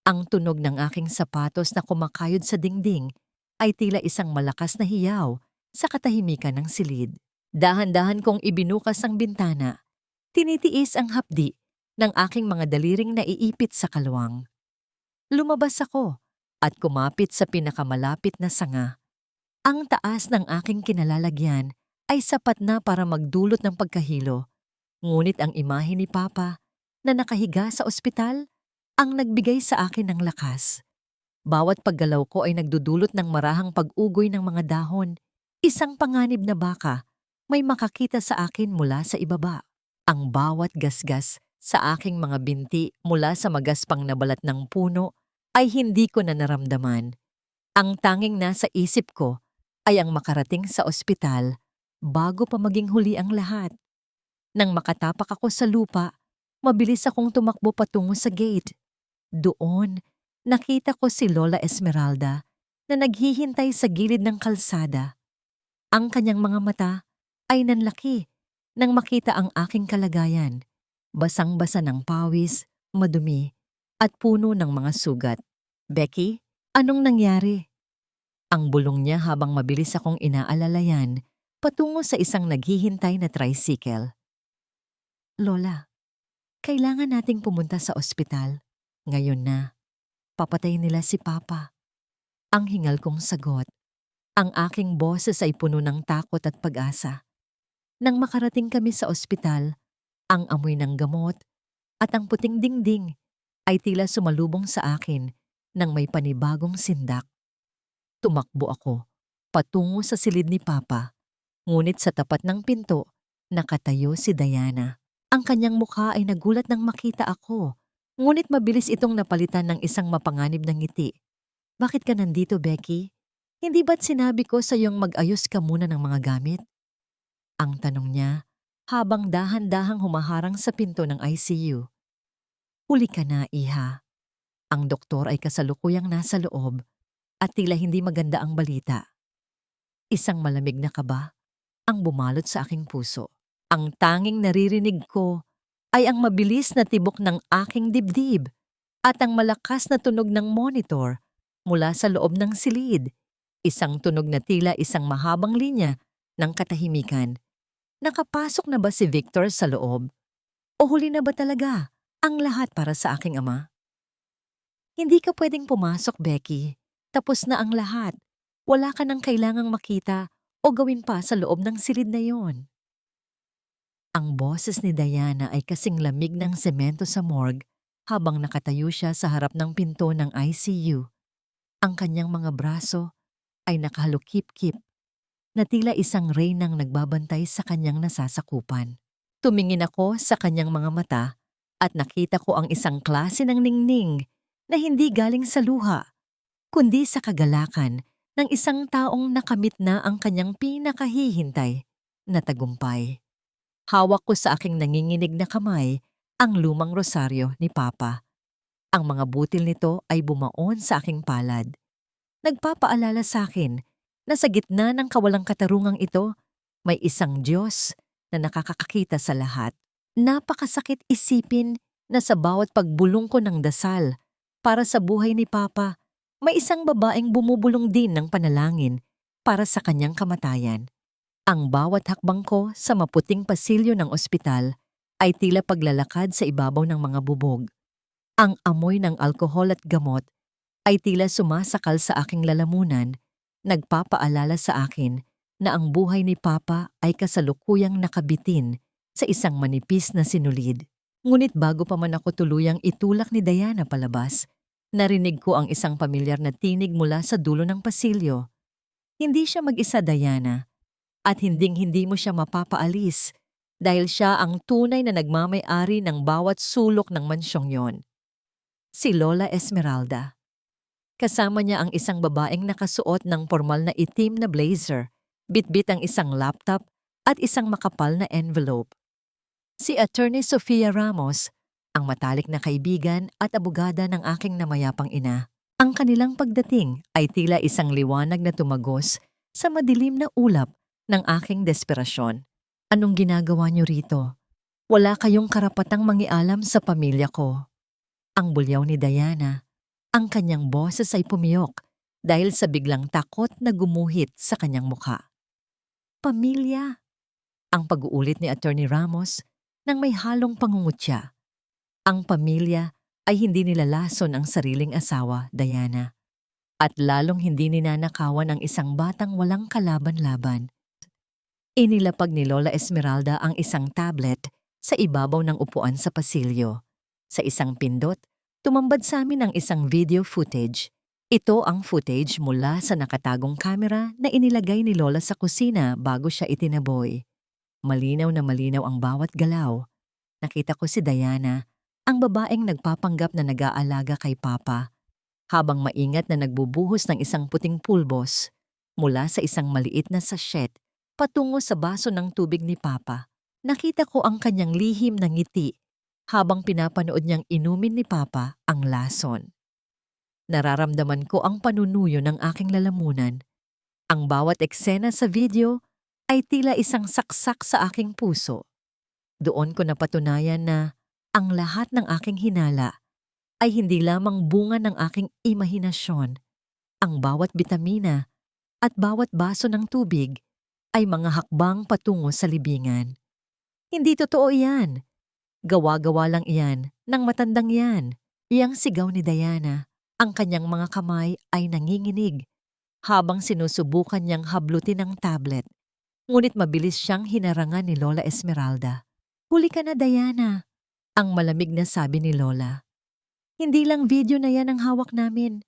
Ang tunog ng aking sapatos na kumakayod sa dingding ay tila isang malakas na hiyaw sa katahimikan ng silid. Dahan-dahan kong ibinukas ang bintana. Tinitiis ang hapdi ng aking mga daliring naiipit sa kalawang. Lumabas ako at kumapit sa pinakamalapit na sanga. Ang taas ng aking kinalalagyan ay sapat na para magdulot ng pagkahilo. Ngunit ang imahe ni Papa na nakahiga sa ospital ang nagbigay sa akin ng lakas. Bawat paggalaw ko ay nagdudulot ng marahang pag-ugoy ng mga dahon. Isang panganib na baka may makakita sa akin mula sa ibaba. Ang bawat gasgas sa aking mga binti mula sa magaspang na balat ng puno ay hindi ko na naramdaman. Ang tanging nasa isip ko ay ang makarating sa ospital bago pa maging huli ang lahat. Nang makatapak ako sa lupa, mabilis akong tumakbo patungo sa gate. Doon, nakita ko si Lola Esmeralda na naghihintay sa gilid ng kalsada. Ang kanyang mga mata ay nanlaki nang makita ang aking kalagayan. Basang-basa ng pawis, madumi, at puno ng mga sugat. Becky, anong nangyari? Ang bulong niya habang mabilis akong inaalalayan patungo sa isang naghihintay na tricycle. Lola, kailangan nating pumunta sa ospital. Ngayon na. Papatayin nila si Papa. Ang hingal kong sagot. Ang aking boses ay puno ng takot at pag-asa. Nang makarating kami sa ospital, ang amoy ng gamot at ang puting dingding ay tila sumalubong sa akin nang may panibagong sindak. Tumakbo ako, patungo sa silid ni Papa, ngunit sa tapat ng pinto, nakatayo si Diana. Ang kanyang mukha ay nagulat nang makita ako, ngunit mabilis itong napalitan ng isang mapanganib na ngiti. Bakit ka nandito, Becky? Hindi ba't sinabi ko sa iyong mag-ayos ka muna ng mga gamit? Ang tanong niya habang dahan-dahang humaharang sa pinto ng ICU. Huli ka na, iha. Ang doktor ay kasalukuyang nasa loob at tila hindi maganda ang balita. Isang malamig na kaba ang bumalot sa aking puso. Ang tanging naririnig ko ay ang mabilis na tibok ng aking dibdib at ang malakas na tunog ng monitor mula sa loob ng silid. Isang tunog na tila isang mahabang linya ng katahimikan. Nakapasok na ba si Victor sa loob? O huli na ba talaga ang lahat para sa aking ama? Hindi ka pwedeng pumasok, Becky. Tapos na ang lahat. Wala ka nang kailangang makita o gawin pa sa loob ng silid na yon. Ang boses ni Diana ay kasing lamig ng semento sa morgue habang nakatayo siya sa harap ng pinto ng ICU. Ang kanyang mga braso ay nakahalukip-kip na tila isang reynang nagbabantay sa kanyang nasasakupan. Tumingin ako sa kanyang mga mata at nakita ko ang isang klase ng ningning na hindi galing sa luha, kundi sa kagalakan ng isang taong nakamit na ang kanyang pinakahihintay na tagumpay. Hawak ko sa aking nanginginig na kamay ang lumang rosaryo ni Papa. Ang mga butil nito ay bumaon sa aking palad. Nagpapaalala sa akin na sa gitna ng kawalang katarungang ito, may isang Diyos na nakakakita sa lahat. Napakasakit isipin na sa bawat pagbulong ko ng dasal para sa buhay ni Papa, may isang babaeng bumubulong din ng panalangin para sa kanyang kamatayan. Ang bawat hakbang ko sa maputing pasilyo ng ospital ay tila paglalakad sa ibabaw ng mga bubog. Ang amoy ng alkohol at gamot ay tila sumasakal sa aking lalamunan, nagpapaalala sa akin na ang buhay ni Papa ay kasalukuyang nakabitin sa isang manipis na sinulid. Ngunit bago pa man ako tuluyang itulak ni Diana palabas, narinig ko ang isang pamilyar na tinig mula sa dulo ng pasilyo. Hindi siya mag-isa, Diana, at hinding-hindi mo siya mapapaalis dahil siya ang tunay na nagmamay-ari ng bawat sulok ng mansyong yon. Si Lola Esmeralda. Kasama niya ang isang babaeng nakasuot ng formal na itim na blazer, bitbit ang isang laptop at isang makapal na envelope. Si Attorney Sofia Ramos, ang matalik na kaibigan at abogada ng aking namayapang ina. Ang kanilang pagdating ay tila isang liwanag na tumagos sa madilim na ulap ng aking desperasyon. Anong ginagawa niyo rito? Wala kayong karapatang mangialam sa pamilya ko. Ang bulyaw ni Diana, ang kanyang boses ay pumiyok dahil sa biglang takot na gumuhit sa kanyang mukha. Pamilya? Ang pag-uulit ni Attorney Ramos nang may halong pangungutya. Ang pamilya ay hindi nilalason ang sariling asawa, Diana. At lalong hindi ninanakawan ang isang batang walang kalaban-laban. Inilapag ni Lola Esmeralda ang isang tablet sa ibabaw ng upuan sa pasilyo. Sa isang pindot, tumambad sa amin ang isang video footage. Ito ang footage mula sa nakatagong kamera na inilagay ni Lola sa kusina bago siya itinaboy. Malinaw na malinaw ang bawat galaw. Nakita ko si Diana, ang babaeng nagpapanggap na nag-aalaga kay Papa, habang maingat na nagbubuhos ng isang puting pulbos mula sa isang maliit na sachet patungo sa baso ng tubig ni Papa. Nakita ko ang kanyang lihim na ngiti habang pinapanood niyang inumin ni Papa ang lason. Nararamdaman ko ang panunuyo ng aking lalamunan. Ang bawat eksena sa video ay tila isang saksak sa aking puso. Doon ko napatunayan na ang lahat ng aking hinala ay hindi lamang bunga ng aking imahinasyon. Ang bawat bitamina at bawat baso ng tubig ay mga hakbang patungo sa libingan. Hindi totoo yan. Gawa-gawa lang iyan ng matandang yan. Iyang sigaw ni Diana. Ang kanyang mga kamay ay nanginginig habang sinusubukan niyang hablutin ang tablet. Ngunit mabilis siyang hinarangan ni Lola Esmeralda. Huli ka na, Diana, ang malamig na sabi ni Lola. Hindi lang video na yan ang hawak namin.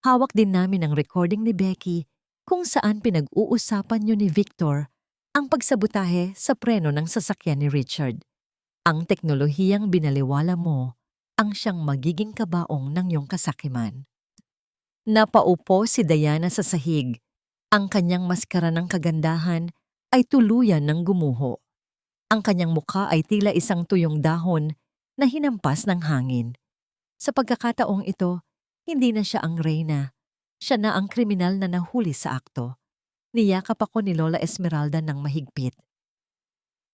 Hawak din namin ang recording ni Becky kung saan pinag-uusapan niyo ni Victor ang pagsabutahe sa preno ng sasakyan ni Richard. Ang teknolohiyang binaliwala mo ang siyang magiging kabaong ng iyong kasakiman. Napaupo si Diana sa sahig. Ang kanyang maskara ng kagandahan ay tuluyan ng gumuho. Ang kanyang mukha ay tila isang tuyong dahon na hinampas ng hangin. Sa pagkakataong ito, hindi na siya ang reyna. Siya na ang kriminal na nahuli sa akto. Niyakap ako ni Lola Esmeralda ng mahigpit.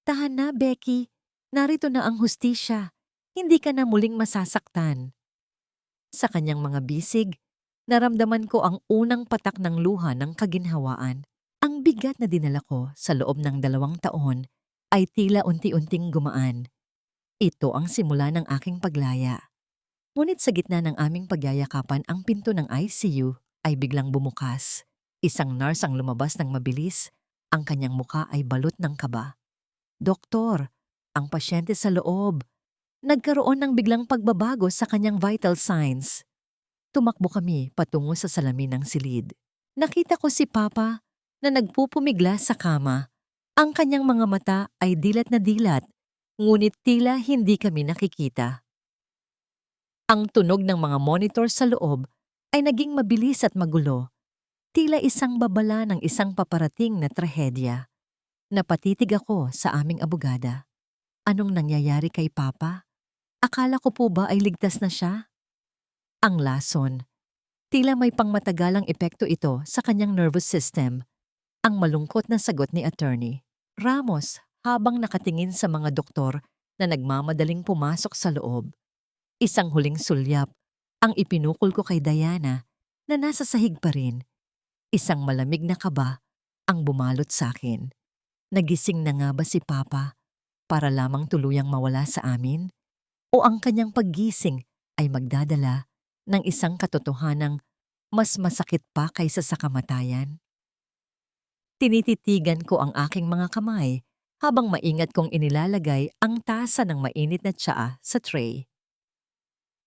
Tahan na, Becky. Narito na ang hustisya. Hindi ka na muling masasaktan. Sa kanyang mga bisig, naramdaman ko ang unang patak ng luha ng kaginhawaan. Ang bigat na dinala ko sa loob ng 2 taon ay tila unti-unting gumaan. Ito ang simula ng aking paglaya. Ngunit sa gitna ng aming pagyayakapan, ang pinto ng ICU ay biglang bumukas. Isang nurse ang lumabas ng mabilis. Ang kanyang muka ay balot ng kaba. Doktor, ang pasyente sa loob. Nagkaroon ng biglang pagbabago sa kanyang vital signs. Tumakbo kami patungo sa salamin ng silid. Nakita ko si Papa na nagpupumigla sa kama. Ang kanyang mga mata ay dilat na dilat, ngunit tila hindi kami nakikita. Ang tunog ng mga monitor sa loob ay naging mabilis at magulo. Tila isang babala ng isang paparating na trahedya. Napatitig ako sa aming abogada. Anong nangyayari kay Papa? Akala ko po ba ay ligtas na siya? Ang lason. Tila may pangmatagalang epekto ito sa kanyang nervous system. Ang malungkot na sagot ni Attorney Ramos habang nakatingin sa mga doktor na nagmamadaling pumasok sa loob. Isang huling sulyap ang ipinukol ko kay Diana na nasa sahig pa rin. Isang malamig na kaba ang bumalot sa akin. Nagising na nga ba si Papa para lamang tuluyang mawala sa amin? O ang kanyang paggising ay magdadala ng isang katotohanang mas masakit pa kaysa sa kamatayan? Tinititigan ko ang aking mga kamay habang maingat kong inilalagay ang tasa ng mainit na tsaa sa tray.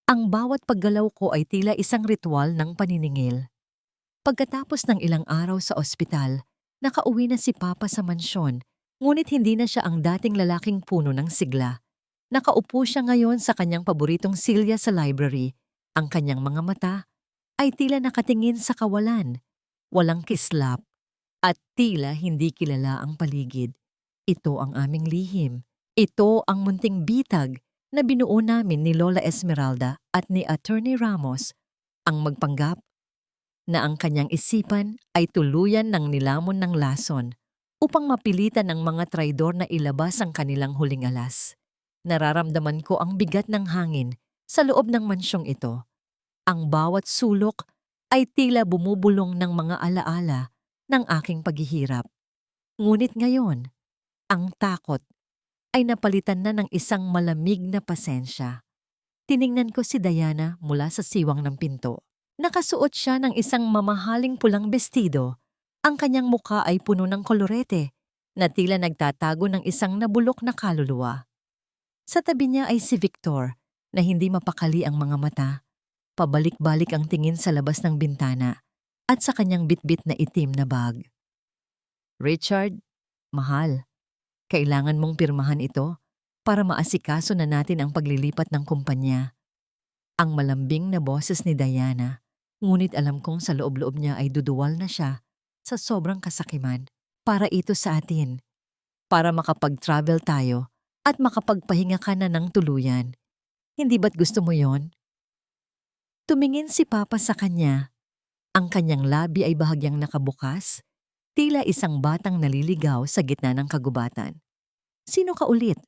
Ang bawat paggalaw ko ay tila isang ritual ng paniningil. Pagkatapos ng ilang araw sa ospital, nakauwi na si Papa sa mansyon, ngunit hindi na siya ang dating lalaking puno ng sigla. Nakaupo siya ngayon sa kanyang paboritong silya sa library. Ang kanyang mga mata ay tila nakatingin sa kawalan, walang kislap, at tila hindi kilala ang paligid. Ito ang aming lihim. Ito ang munting bitag na binuo namin ni Lola Esmeralda at ni Attorney Ramos, ang magpanggap na ang kanyang isipan ay tuluyan ng nilamon ng lason upang mapilitan ng mga traidor na ilabas ang kanilang huling alas. Nararamdaman ko ang bigat ng hangin sa loob ng mansyong ito. Ang bawat sulok ay tila bumubulong ng mga alaala ng aking paghihirap. Ngunit ngayon, ang takot ay napalitan na ng isang malamig na pasensya. Tiningnan ko si Diana mula sa siwang ng pinto. Nakasuot siya ng isang mamahaling pulang bestido. Ang kanyang muka ay puno ng kolorete na tila nagtatago ng isang nabulok na kaluluwa. Sa tabi niya ay si Victor na hindi mapakali ang mga mata. Pabalik-balik ang tingin sa labas ng bintana at sa kanyang bitbit na itim na bag. Richard, mahal, kailangan mong pirmahan ito para maasikaso na natin ang paglilipat ng kumpanya. Ang malambing na boses ni Diana, ngunit alam kong sa loob-loob niya ay duduwal na siya sa sobrang kasakiman. Para ito sa atin, para makapag-travel tayo at makapagpahinga ka na ng tuluyan. Hindi ba't gusto mo yon? Tumingin si Papa sa kanya. Ang kanyang labi ay bahagyang nakabukas, tila isang batang naliligaw sa gitna ng kagubatan. Sino ka ulit?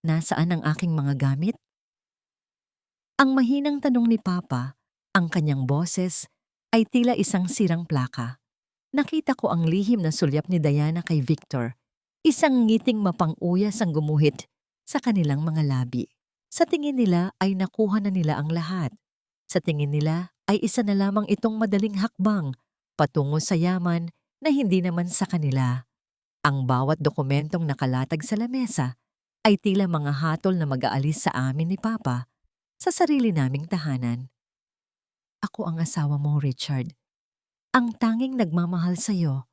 Nasaan ang aking mga gamit? Ang mahinang tanong ni Papa, ang kanyang boses, ay tila isang sirang plaka. Nakita ko ang lihim na sulyap ni Diana kay Victor. Isang ngiting mapang-uyas ang gumuhit sa kanilang mga labi. Sa tingin nila ay nakuha na nila ang lahat. Sa tingin nila ay isa na lamang itong madaling hakbang patungo sa yaman na hindi naman sa kanila. Ang bawat dokumentong nakalatag sa lamesa ay tila mga hatol na mag-aalis sa amin ni Papa sa sarili naming tahanan. Ako ang asawa mo, Richard. Ang tanging nagmamahal sa iyo.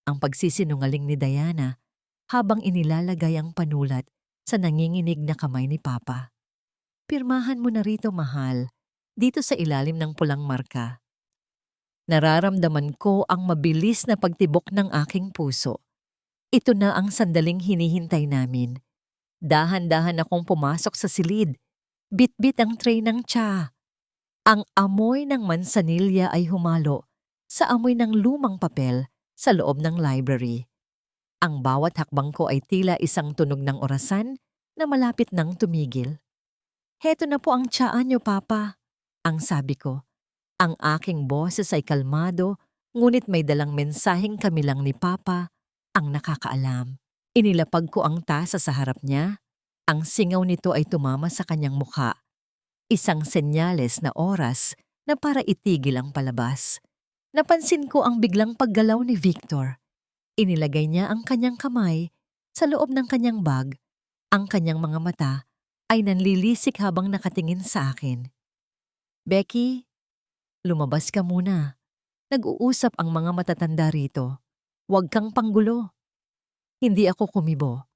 Ang pagsisinungaling ni Diana habang inilalagay ang panulat sa nanginginig na kamay ni Papa. Pirmahan mo na rito, mahal, dito sa ilalim ng pulang marka. Nararamdaman ko ang mabilis na pagtibok ng aking puso. Ito na ang sandaling hinihintay namin. Dahan-dahan akong pumasok sa silid. Bit-bit ang tray ng tsa. Ang amoy ng mansanilya ay humalo sa amoy ng lumang papel sa loob ng library. Ang bawat hakbang ko ay tila isang tunog ng orasan na malapit nang tumigil. "Heto na po ang tiyaan niyo, Papa," ang sabi ko. Ang aking boses ay kalmado, ngunit may dalang mensaheng kami lang ni Papa ang nakakaalam. Inilapag ko ang tasa sa harap niya. Ang singaw nito ay tumama sa kanyang mukha. Isang senyales na oras na para itigil ang palabas. Napansin ko ang biglang paggalaw ni Victor. Inilagay niya ang kanyang kamay sa loob ng kanyang bag. Ang kanyang mga mata ay nanlilisik habang nakatingin sa akin. "Becky, lumabas ka muna. Nag-uusap ang mga matatanda rito. Huwag kang panggulo." Hindi ako kumibo.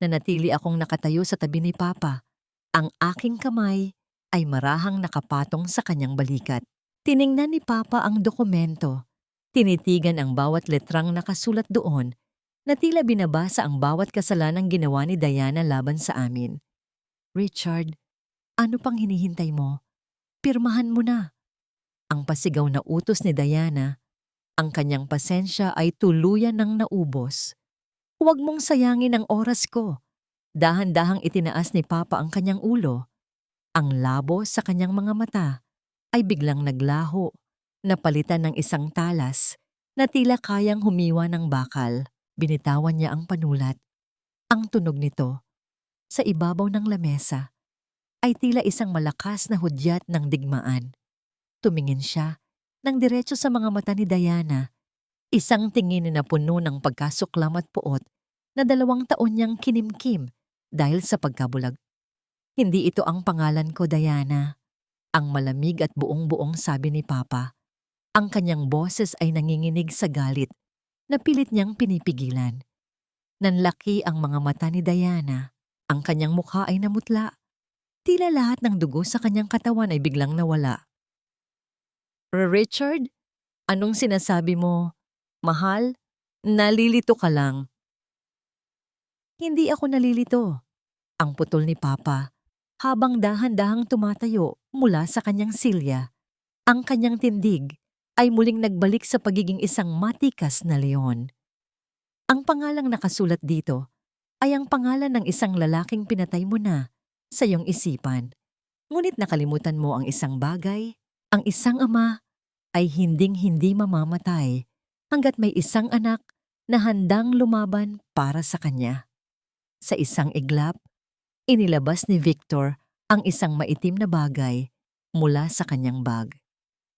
Nanatili akong nakatayo sa tabi ni Papa. Ang aking kamay ay marahang nakapatong sa kanyang balikat. Tiningnan ni Papa ang dokumento. Tinitigan ang bawat letrang nakasulat doon na tila binabasa ang bawat kasalanang ginawa ni Diana laban sa amin. "Richard, ano pang hinihintay mo? Pirmahan mo na." Ang pasigaw na utos ni Diana, ang kanyang pasensya ay tuluyan ng naubos. "Huwag mong sayangin ang oras ko." Dahan-dahang itinaas ni Papa ang kanyang ulo. Ang labo sa kanyang mga mata ay biglang naglaho, napalitan ng isang talas na tila kayang humiwa ng bakal. Binitawan niya ang panulat. Ang tunog nito, sa ibabaw ng lamesa, ay tila isang malakas na hudyat ng digmaan. Tumingin siya nang diretso sa mga mata ni Diana. Isang tingin na puno ng pagkasuklam at puot na 2 taon niyang kinimkim dahil sa pagkabulag. "Hindi ito ang pangalan ko, Diana." Ang malamig at buong-buong sabi ni Papa. Ang kanyang boses ay nanginginig sa galit na pilit niyang pinipigilan. Nanlaki ang mga mata ni Diana. Ang kanyang mukha ay namutla. Tila lahat ng dugo sa kanyang katawan ay biglang nawala. "Richard, anong sinasabi mo? Mahal, nalilito ka lang." "Hindi ako nalilito." Ang putol ni Papa, habang dahan-dahang tumatayo mula sa kanyang silya. Ang kanyang tindig ay muling nagbalik sa pagiging isang matikas na leon. "Ang pangalang nakasulat dito ay ang pangalan ng isang lalaking pinatay mo na sa iyong isipan. Ngunit nakalimutan mo ang isang bagay. Ang isang ama ay hinding-hindi mamamatay hanggat may isang anak na handang lumaban para sa kanya." Sa isang iglap, inilabas ni Victor ang isang maitim na bagay mula sa kanyang bag.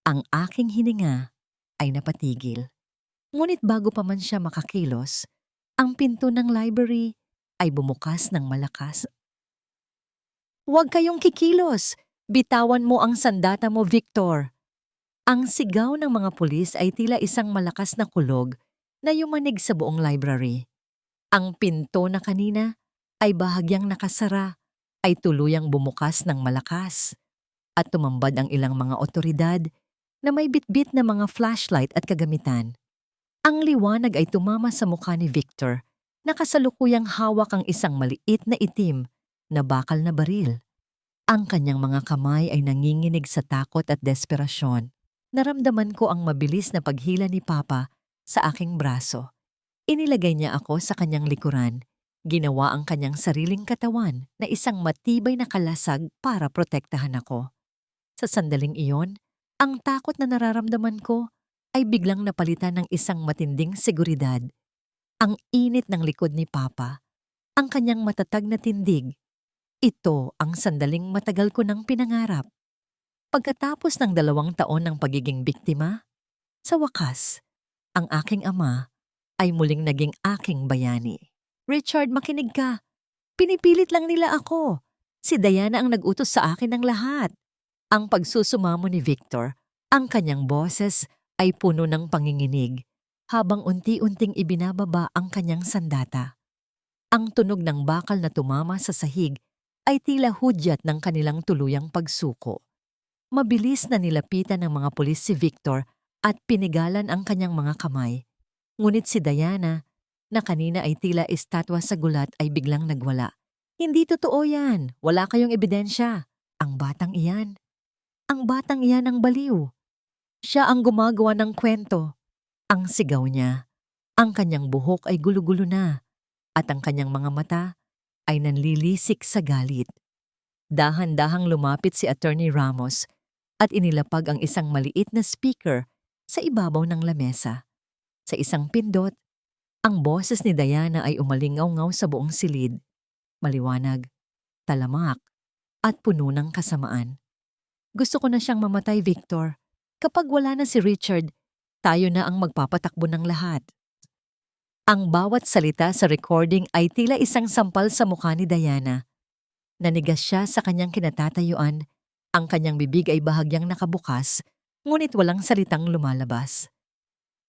Ang aking hininga ay napatigil. Ngunit bago pa man siya makakilos, ang pinto ng library ay bumukas ng malakas. "Huwag kayong kikilos! Bitawan mo ang sandata mo, Victor!" Ang sigaw ng mga pulis ay tila isang malakas na kulog na yumanig sa buong library. Ang pinto na kanina ay bahagyang nakasara ay tuluyang bumukas ng malakas at tumambad ang ilang mga otoridad na may bitbit na mga flashlight at kagamitan. Ang liwanag ay tumama sa mukha ni Victor na kasalukuyang hawak ang isang maliit na itim na bakal na baril. Ang kanyang mga kamay ay nanginginig sa takot at desperasyon. Naramdaman ko ang mabilis na paghila ni Papa sa aking braso. Inilagay niya ako sa kanyang likuran. Ginawa ang kanyang sariling katawan na isang matibay na kalasag para protektahan ako. Sa sandaling iyon, ang takot na nararamdaman ko ay biglang napalitan ng isang matinding seguridad. Ang init ng likod ni Papa, ang kanyang matatag na tindig. Ito ang sandaling matagal ko nang pinangarap. Pagkatapos ng 2 taon ng pagiging biktima, sa wakas, ang aking ama ay muling naging aking bayani. "Richard, makinig ka. Pinipilit lang nila ako. Si Diana ang nag-utos sa akin ng lahat." Ang pagsusumamo ni Victor, ang kanyang boses ay puno ng panginginig habang unti-unting ibinababa ang kanyang sandata. Ang tunog ng bakal na tumama sa sahig ay tila hudyat ng kanilang tuluyang pagsuko. Mabilis na nilapitan ng mga pulis si Victor at pinigalan ang kanyang mga kamay. Ngunit si Diana, na kanina ay tila estatwa sa gulat, ay biglang nagwala. "Hindi totoo yan. Wala kayong ebidensya. Ang batang iyan. Ang batang iyan ang baliw. Siya ang gumagawa ng kwento." Ang sigaw niya Ang kanyang buhok ay gulo-gulo na at ang kanyang mga mata ay nanlilisik sa galit. Dahan-dahang lumapit si Attorney Ramos at inilapag ang isang maliit na speaker sa ibabaw ng lamesa. Sa isang pindot, ang boses ni Diana ay umalingaw-ngaw sa buong silid, maliwanag, talamak, at puno ng kasamaan. Gusto ko na siyang mamatay, Victor. Kapag wala na si Richard, tayo na ang magpapatakbo ng lahat. Ang bawat salita sa recording ay tila isang sampal sa mukha ni Diana. Nanigas siya sa kanyang kinatatayuan, ang kanyang bibig ay bahagyang nakabukas, ngunit walang salitang lumalabas.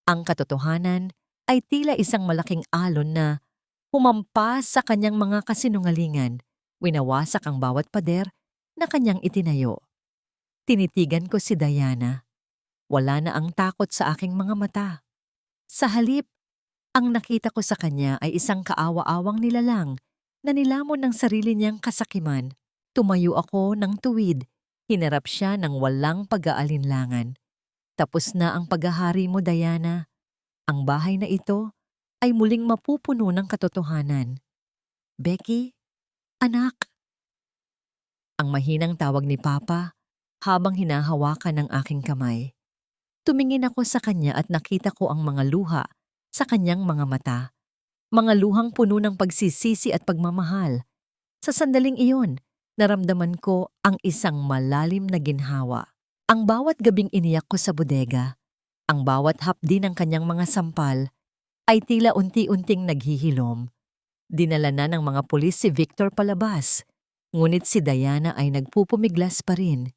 Ang katotohanan ay tila isang malaking alon na humampas sa kanyang mga kasinungalingan, winawasak ang bawat pader na kanyang itinayo. Tinitigan ko si Diana. Wala na ang takot sa aking mga mata. Sa halip, ang nakita ko sa kanya ay isang kaawa-awang nilalang na nilamon ng sarili niyang kasakiman. Tumayo ako ng tuwid. Hinarap siya ng walang pag-aalinlangan. Tapos na ang paghahari mo, Diana. Ang bahay na ito ay muling mapupuno ng katotohanan. Becky, anak. Ang mahinang tawag ni Papa habang hinahawakan ng aking kamay. Tumingin ako sa kanya at nakita ko ang mga luha sa kanyang mga mata. Mga luhang puno ng pagsisisi at pagmamahal. Sa sandaling iyon, naramdaman ko ang isang malalim na ginhawa. Ang bawat gabing iniyak ko sa bodega, ang bawat hapdi ng kanyang mga sampal, ay tila unti-unting naghihilom. Dinala na ng mga pulis si Victor palabas, ngunit si Diana ay nagpupumiglas pa rin.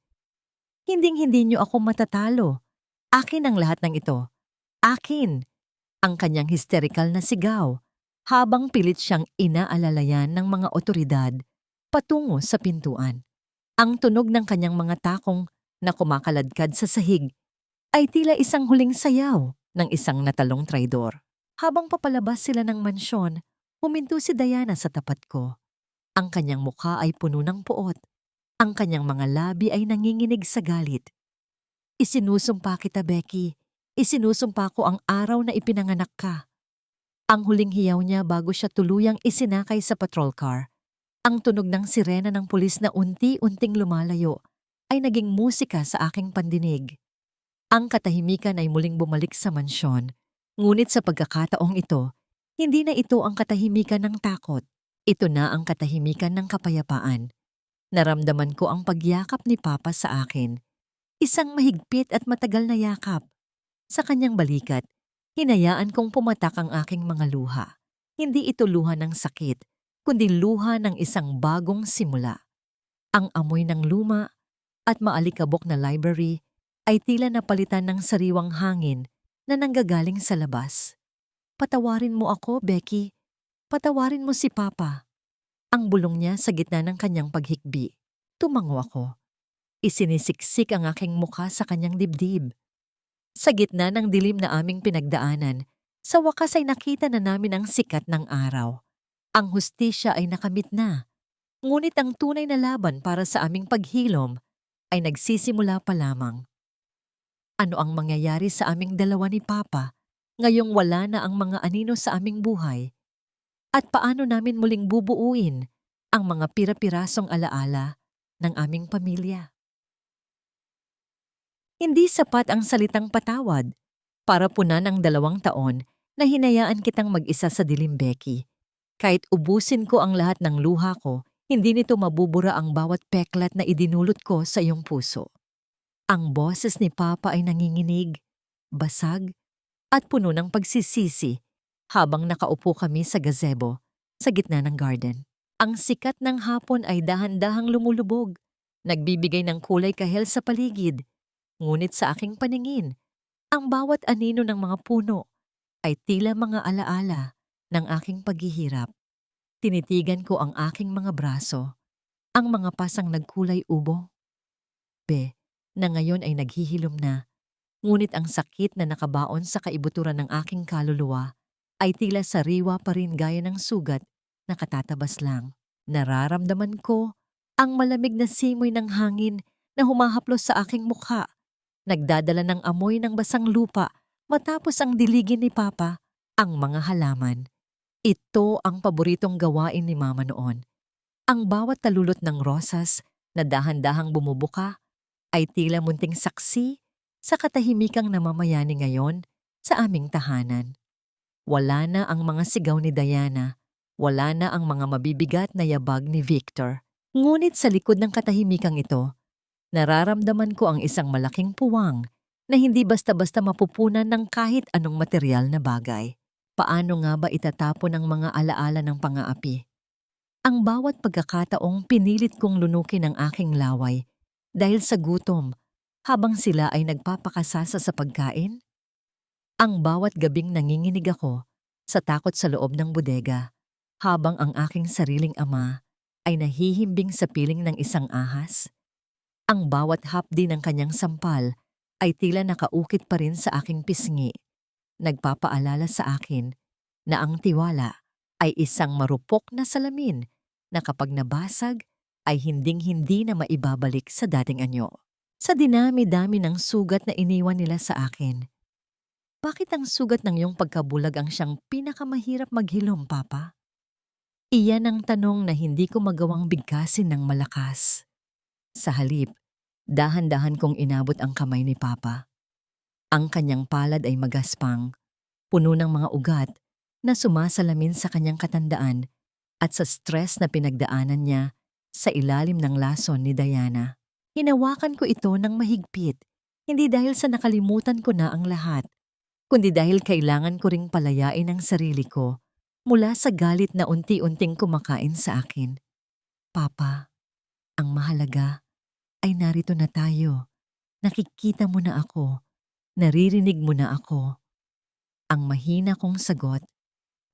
Hinding-hindi niyo ako matatalo. Akin ang lahat ng ito. Akin! Ang kanyang hysterical na sigaw, habang pilit siyang inaalalayan ng mga otoridad patungo sa pintuan. Ang tunog ng kanyang mga takong na kumakaladkad sa sahig ay tila isang huling sayaw ng isang natalong traidor. Habang papalabas sila ng mansyon, huminto si Diana sa tapat ko. Ang kanyang mukha ay puno ng puot. Ang kanyang mga labi ay nanginginig sa galit. Isinusumpa kita, Becky. Isinusumpa ko ang araw na ipinanganak ka. Ang huling hiyaw niya bago siya tuluyang isinakay sa patrol car. Ang tunog ng sirena ng pulis na unti-unting lumalayo ay naging musika sa aking pandinig. Ang katahimikan ay muling bumalik sa mansyon, ngunit sa pagkakataong ito, hindi na ito ang katahimikan ng takot. Ito na ang katahimikan ng kapayapaan. Naramdaman ko ang pagyakap ni Papa sa akin. Isang mahigpit at matagal na yakap. Sa kanyang balikat, hinayaan kong pumatak ang aking mga luha. Hindi ito luha ng sakit, kundi luha ng isang bagong simula. Ang amoy ng luma at maalikabok na library ay tila napalitan ng sariwang hangin na nanggagaling sa labas. Patawarin mo ako, Becky. Patawarin mo si Papa. Ang bulong niya sa gitna ng kanyang paghikbi. Tumango ako. Isinisiksik ang aking mukha sa kanyang dibdib. Sa gitna ng dilim na aming pinagdaanan, sa wakas ay nakita na namin ang sikat ng araw. Ang hustisya ay nakamit na. Ngunit ang tunay na laban para sa aming paghilom ay nagsisimula pa lamang. Ano ang mangyayari sa aming dalawa ni Papa ngayong wala na ang mga anino sa aming buhay? At paano namin muling bubuuin ang mga pira-pirasong alaala ng aming pamilya? Hindi sapat ang salitang patawad para punan ang 2 taon na hinayaan kitang mag-isa sa dilim, Becky. Kahit ubusin ko ang lahat ng luha ko, hindi nito mabubura ang bawat peklat na idinulot ko sa iyong puso. Ang boses ni Papa ay nanginginig, basag, at puno ng pagsisisi habang nakaupo kami sa gazebo sa gitna ng garden. Ang sikat ng hapon ay dahan-dahang lumulubog, nagbibigay ng kulay kahel sa paligid. Ngunit sa aking paningin, ang bawat anino ng mga puno ay tila mga alaala ng aking paghihirap. Tinitigan ko ang aking mga braso, ang mga pasang nagkulay ubo. Na ngayon ay naghihilom na, ngunit ang sakit na nakabaon sa kaibuturan ng aking kaluluwa ay tila sariwa pa rin gaya ng sugat na katatabas lang. Nararamdaman ko ang malamig na simoy ng hangin na humahaplos sa aking mukha. Nagdadala ng amoy ng basang lupa matapos ang diligin ni Papa Ang mga halaman. Ito ang paboritong gawain ni Mama noon. Ang bawat talulot ng rosas na dahan-dahang bumubuka ay tila munting saksi sa katahimikang namamayani ngayon sa aming tahanan. Wala na ang mga sigaw ni Diana, wala na ang mga mabibigat na yabag ni Victor. Ngunit sa likod ng katahimikang ito, nararamdaman ko ang isang malaking puwang na hindi basta-basta mapupunan ng kahit anong materyal na bagay. Paano nga ba itatapon ang mga alaala ng pang-aapi? Ang bawat pagkakataong pinilit kong lunukin ang aking laway dahil sa gutom habang sila ay nagpapakasasa sa pagkain? Ang bawat gabing nanginginig ako sa takot sa loob ng bodega habang ang aking sariling ama ay nahihimbing sa piling ng isang ahas? Ang bawat hapdi ng kanyang sampal ay tila nakaukit pa rin sa aking pisngi, nagpapaalala sa akin na ang tiwala ay isang marupok na salamin na kapag nabasag ay hinding-hindi na maibabalik sa dating anyo. Sa dinami-dami ng sugat na iniwan nila sa akin, bakit ang sugat ng iyong pagkabulag ang siyang pinakamahirap maghilom, Papa? Iyan ang tanong na hindi ko magawang bigkasin ng malakas. Sa halip, dahan-dahan kong inabot ang kamay ni Papa. Ang kanyang palad ay magaspang, puno ng mga ugat na sumasalamin sa kanyang katandaan at sa stress na pinagdaanan niya sa ilalim ng lason ni Diana. Hinawakan ko ito ng mahigpit, hindi dahil sa nakalimutan ko na ang lahat, kundi dahil kailangan ko ring palayain ang sarili ko mula sa galit na unti-unting kumakain sa akin. Papa, ang mahalaga ay narito na tayo. Nakikita mo na ako. Naririnig mo na ako. Ang mahina kong sagot,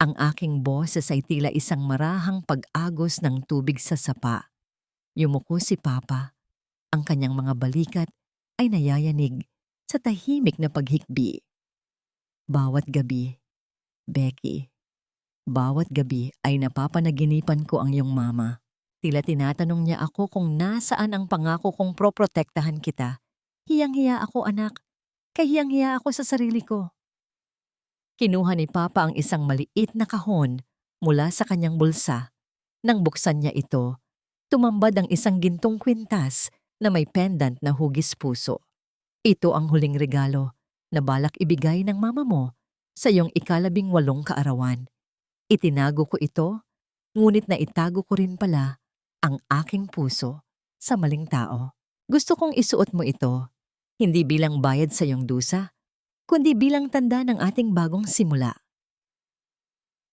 ang aking boses ay tila isang marahang pag-agos ng tubig sa sapa. Yumuko si Papa. Ang kanyang mga balikat ay nayayanig sa tahimik na paghikbi. Bawat gabi, Becky, bawat gabi ay napapanaginipan ko ang iyong mama. Tila tinatanong niya ako kung nasaan ang pangako kong proprotektahan kita. Hiyang-hiya ako, anak. Kahiyang-hiya ako sa sarili ko. Kinuha ni Papa ang isang maliit na kahon mula sa kanyang bulsa. Nang buksan niya ito, tumambad ang isang gintong kwintas na may pendant na hugis puso. Ito ang huling regalo na balak ibigay ng mama mo sa iyong ika-18 kaarawan. Itinago ko ito, ngunit naitago ko rin pala ang aking puso sa maling tao. Gusto kong isuot mo ito, hindi bilang bayad sa iyong dusa, kundi bilang tanda ng ating bagong simula.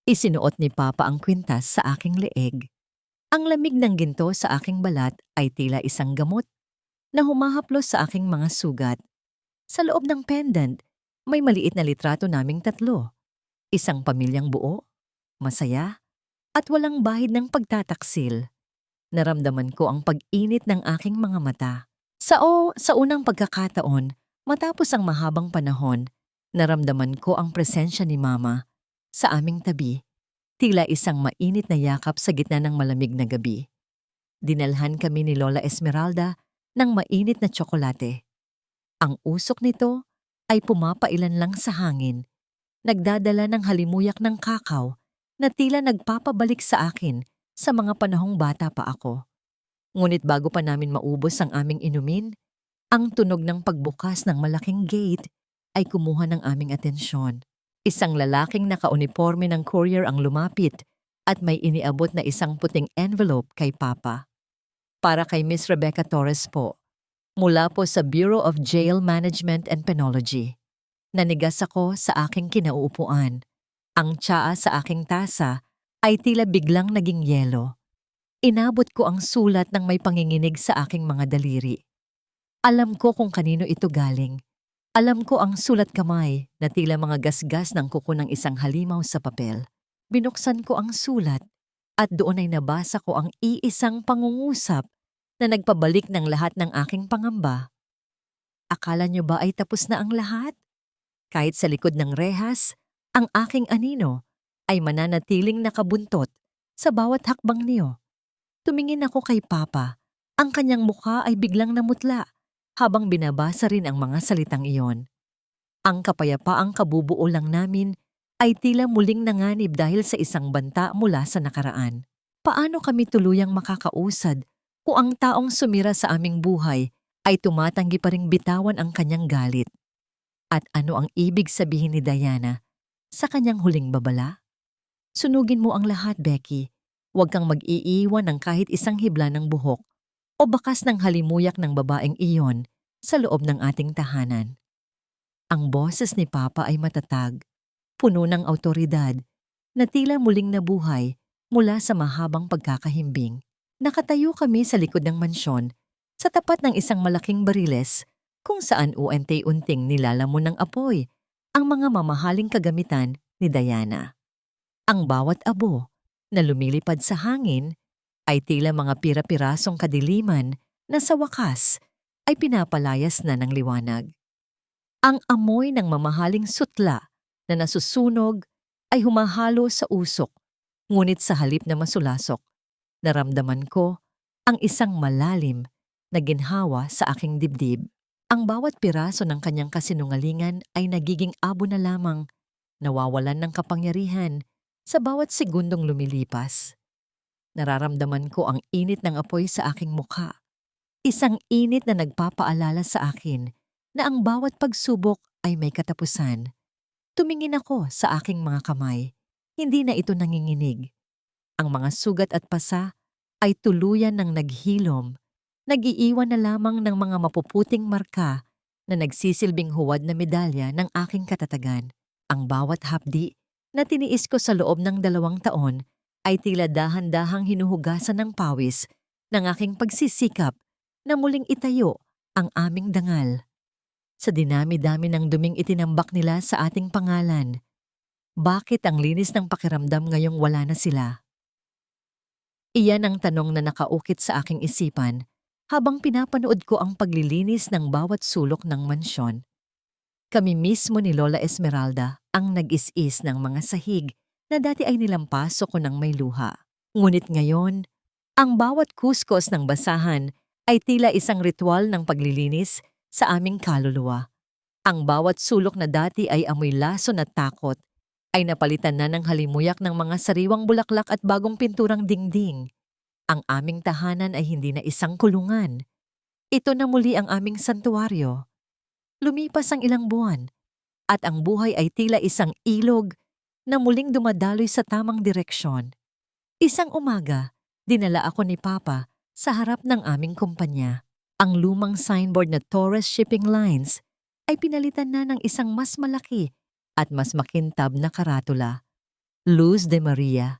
Isinuot ni Papa ang kwintas sa aking leeg. Ang lamig ng ginto sa aking balat ay tila isang gamot na humahaplos sa aking mga sugat. Sa loob ng pendant, may maliit na litrato naming 3. Isang pamilyang buo, masaya, at walang bahid ng pagtataksil. Naramdaman ko ang pag-init ng aking mga mata. Sa unang pagkakataon, matapos ang mahabang panahon, naramdaman ko ang presensya ni Mama sa aming tabi, tila isang mainit na yakap sa gitna ng malamig na gabi. Dinalhan kami ni Lola Esmeralda ng mainit na tsokolate. Ang usok nito ay pumapailan lang sa hangin, nagdadala ng halimuyak ng kakao na tila nagpapabalik sa akin sa mga panahong bata pa ako. Ngunit bago pa namin maubos ang aming inumin, ang tunog ng pagbukas ng malaking gate ay kumuha ng aming atensyon. Isang lalaking nakauniforme ng courier ang lumapit at may iniabot na isang puting envelope kay Papa. Para kay Miss Rebecca Torres po, mula po sa Bureau of Jail Management and Penology. Nanigas ako sa aking kinauupuan. Ang tsaa sa aking tasa ay tila biglang naging yelo. Inabot ko ang sulat ng may panginginig sa aking mga daliri. Alam ko kung kanino ito galing. Alam ko ang sulat kamay na tila mga gasgas ng kuko ng isang halimaw sa papel. Binuksan ko ang sulat at doon ay nabasa ko ang iisang pangungusap na nagpabalik ng lahat ng aking pangamba. Akala niyo ba ay tapos na ang lahat? Kahit sa likod ng rehas, ang aking anino ay mananatiling nakabuntot sa bawat hakbang niyo. Tumingin ako kay Papa. Ang kanyang mukha ay biglang namutla habang binabasa rin ang mga salitang iyon. Ang kapayapaang kabubuo lang namin ay tila muling nanganib dahil sa isang banta mula sa nakaraan. Paano kami tuluyang makakausad kung ang taong sumira sa aming buhay ay tumatanggi pa ring bitawan ang kanyang galit? At ano ang ibig sabihin ni Diana sa kanyang huling babala? Sunugin mo ang lahat, Becky. Huwag kang mag-iiwan ng kahit isang hibla ng buhok o bakas ng halimuyak ng babaeng iyon sa loob ng ating tahanan. Ang boses ni Papa ay matatag, puno ng awtoridad, na tila muling nabuhay mula sa mahabang pagkakahimbing. Nakatayo kami sa likod ng mansyon, sa tapat ng isang malaking bariles, kung saan unti-unting nilalamon ng apoy ang mga mamahaling kagamitan ni Diana. Ang bawat abo na lumilipad sa hangin ay tila mga pira-pirasong kadiliman na sa wakas ay pinapalayas na ng liwanag. Ang amoy ng mamahaling sutla na nasusunog ay humahalo sa usok, ngunit sa halip na masulasok, naramdaman ko ang isang malalim na ginhawa sa aking dibdib. Ang bawat piraso ng kanyang kasinungalingan ay nagiging abo na lamang, nawawalan ng kapangyarihan sa bawat segundong lumilipas. Nararamdaman ko ang init ng apoy sa aking mukha. Isang init na nagpapaalala sa akin na ang bawat pagsubok ay may katapusan. Tumingin ako sa aking mga kamay. Hindi na ito nanginginig. Ang mga sugat at pasa ay tuluyan ng naghilom. Nag-iiwan na lamang ng mga mapuputing marka na nagsisilbing huwad na medalya ng aking katatagan. Ang bawat hapdi na tiniis ko sa loob ng 2 taon ay tila dahan-dahang hinuhugasan ng pawis ng aking pagsisikap na muling itayo ang aming dangal. Sa dinami-dami ng duming itinambak nila sa ating pangalan, bakit ang linis ng pakiramdam ngayong wala na sila? Iyan ang tanong na nakaukit sa aking isipan habang pinapanood ko ang paglilinis ng bawat sulok ng mansyon. Kami mismo ni Lola Esmeralda ang nag-is-is ng mga sahig na dati ay nilampaso ko ng may luha. Ngunit ngayon, ang bawat kuskos ng basahan ay tila isang ritual ng paglilinis sa aming kaluluwa. Ang bawat sulok na dati ay amoy lason at takot ay napalitan na ng halimuyak ng mga sariwang bulaklak at bagong pinturang dingding. Ang aming tahanan ay hindi na isang kulungan. Ito na muli ang aming santuwaryo. Lumipas ang ilang buwan at ang buhay ay tila isang ilog na muling dumadaloy sa tamang direksyon. Isang umaga, dinala ako ni Papa sa harap ng aming kumpanya. Ang lumang signboard na Torres Shipping Lines ay pinalitan na ng isang mas malaki at mas makintab na karatula, Luz de Maria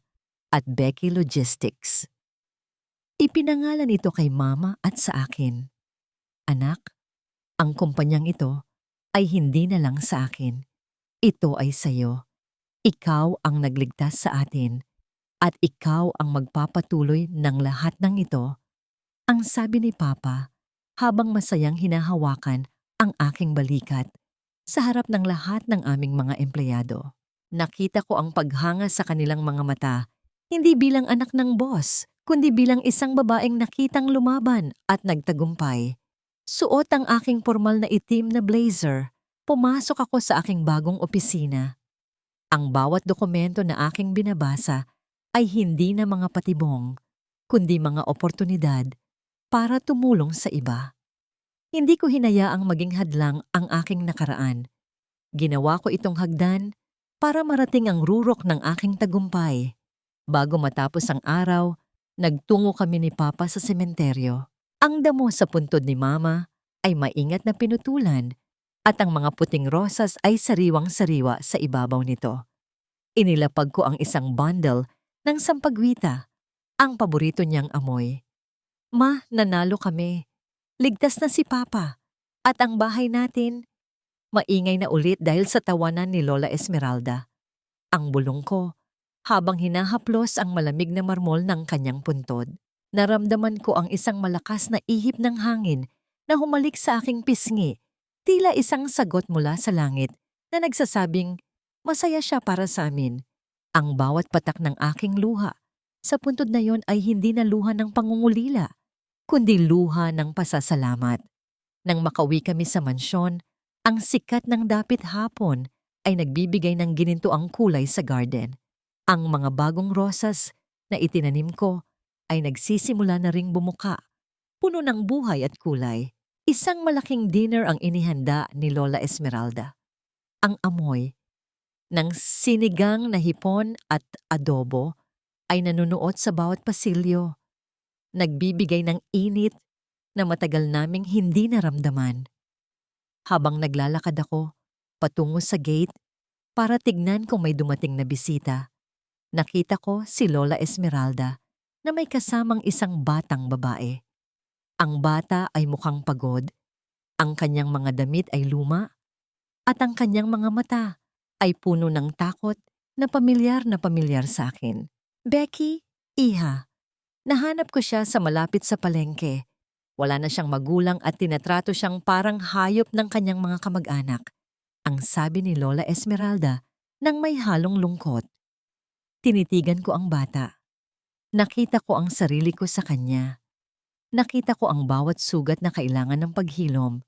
at Becky Logistics. Ipinangalan ito kay Mama at sa akin. Anak, ang kumpanyang ito ay hindi na lang sa akin. Ito ay sayo. Ikaw ang nagligtas sa atin at ikaw ang magpapatuloy ng lahat ng ito. Ang sabi ni Papa habang masayang hinahawakan ang aking balikat sa harap ng lahat ng aming mga empleyado. Nakita ko ang paghanga sa kanilang mga mata, hindi bilang anak ng boss, kundi bilang isang babaeng nakitang lumaban at nagtagumpay. Suot ang aking formal na itim na blazer, pumasok ako sa aking bagong opisina. Ang bawat dokumento na aking binabasa ay hindi na mga patibong, kundi mga oportunidad para tumulong sa iba. Hindi ko hinayaang maging hadlang ang aking nakaraan. Ginawa ko itong hagdan para marating ang rurok ng aking tagumpay. Bago matapos ang araw, nagtungo kami ni Papa sa sementeryo. Ang damo sa puntod ni Mama ay maingat na pinutulan at ang mga puting rosas ay sariwang-sariwa sa ibabaw nito. Inilapag ko ang isang bundle ng sampagwita, ang paborito niyang amoy. Ma, nanalo kami. Ligtas na si Papa. At ang bahay natin, maingay na ulit dahil sa tawanan ni Lola Esmeralda. Ang bulong ko, habang hinahaplos ang malamig na marmol ng kanyang puntod. Naramdaman ko ang isang malakas na ihip ng hangin na humalik sa aking pisngi, tila isang sagot mula sa langit na nagsasabing, masaya siya para sa amin. Ang bawat patak ng aking luha sa puntod na yon ay hindi na luha ng pangungulila, kundi luha ng pasasalamat. Nang makauwi kami sa mansyon, ang sikat ng dapit hapon ay nagbibigay ng ginintuang kulay sa garden. Ang mga bagong rosas na itinanim ko ay nagsisimula na ring bumuka, puno ng buhay at kulay. Isang malaking dinner ang inihanda ni Lola Esmeralda. Ang amoy ng sinigang na hipon at adobo ay nanunuot sa bawat pasilyo, nagbibigay ng init na matagal naming hindi naramdaman. Habang naglalakad ako patungo sa gate para tignan kung may dumating na bisita, nakita ko si Lola Esmeralda na may kasamang isang batang babae. Ang bata ay mukhang pagod, ang kanyang mga damit ay luma, at ang kanyang mga mata ay puno ng takot na pamilyar sa akin. Becky, iha, nahanap ko siya sa malapit sa palengke. Wala na siyang magulang at tinatrato siyang parang hayop ng kanyang mga kamag-anak. Ang sabi ni Lola Esmeralda nang may halong lungkot. Tinitigan ko ang bata. Nakita ko ang sarili ko sa kanya. Nakita ko ang bawat sugat na kailangan ng paghilom.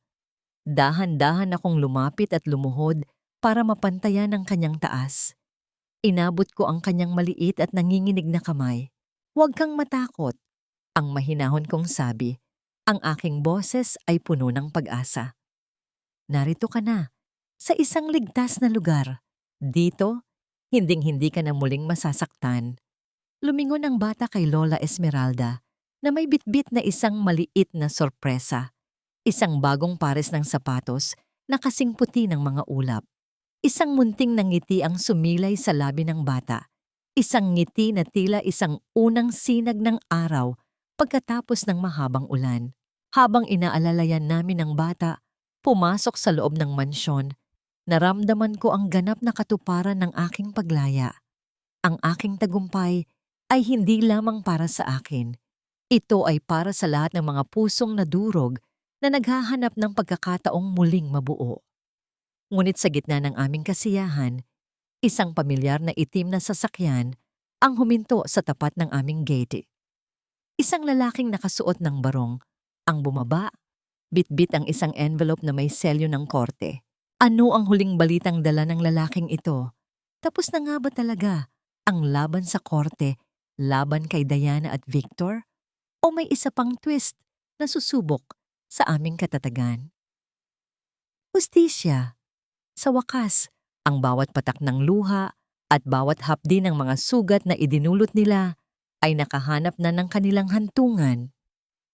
Dahan-dahan akong lumapit at lumuhod para mapantayan ang kanyang taas. Inabot ko ang kanyang maliit at nanginginig na kamay. Huwag kang matakot, ang mahinahon kong sabi. Ang aking boses ay puno ng pag-asa. Narito ka na, sa isang ligtas na lugar. Dito, hinding-hindi ka na muling masasaktan. Lumingon ang bata kay Lola Esmeralda na may bitbit na isang maliit na sorpresa. Isang bagong pares ng sapatos na kasing puti ng mga ulap. Isang munting na ngiti ang sumilay sa labi ng bata. Isang ngiti na tila isang unang sinag ng araw pagkatapos ng mahabang ulan. Habang inaalalayan namin ang bata, pumasok sa loob ng mansyon, naramdaman ko ang ganap na katuparan ng aking paglaya. Ang aking tagumpay ay hindi lamang para sa akin. Ito ay para sa lahat ng mga pusong nadurog na naghahanap ng pagkakataong muling mabuo. Ngunit sa gitna ng aming kasiyahan, isang pamilyar na itim na sasakyan ang huminto sa tapat ng aming gate. Isang lalaking nakasuot ng barong ang bumaba, bitbit ang isang envelope na may selyo ng korte. Ano ang huling balitang dala ng lalaking ito? Tapos na nga ba talaga ang laban sa korte, laban kay Diana at Victor? O may isa pang twist na susubok sa aming katatagan? Hustisya. Sa wakas, ang bawat patak ng luha at bawat hapdi ng mga sugat na idinulot nila ay nakahanap na ng kanilang hantungan.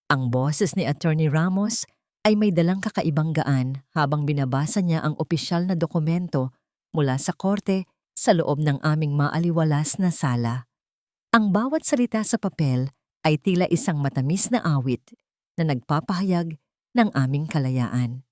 Ang boses ni Attorney Ramos ay may dalang kakaibang gaan habang binabasa niya ang opisyal na dokumento mula sa korte sa loob ng aming maaliwalas na sala. Ang bawat salita sa papel ay tila isang matamis na awit na nagpapahayag ng aming kalayaan.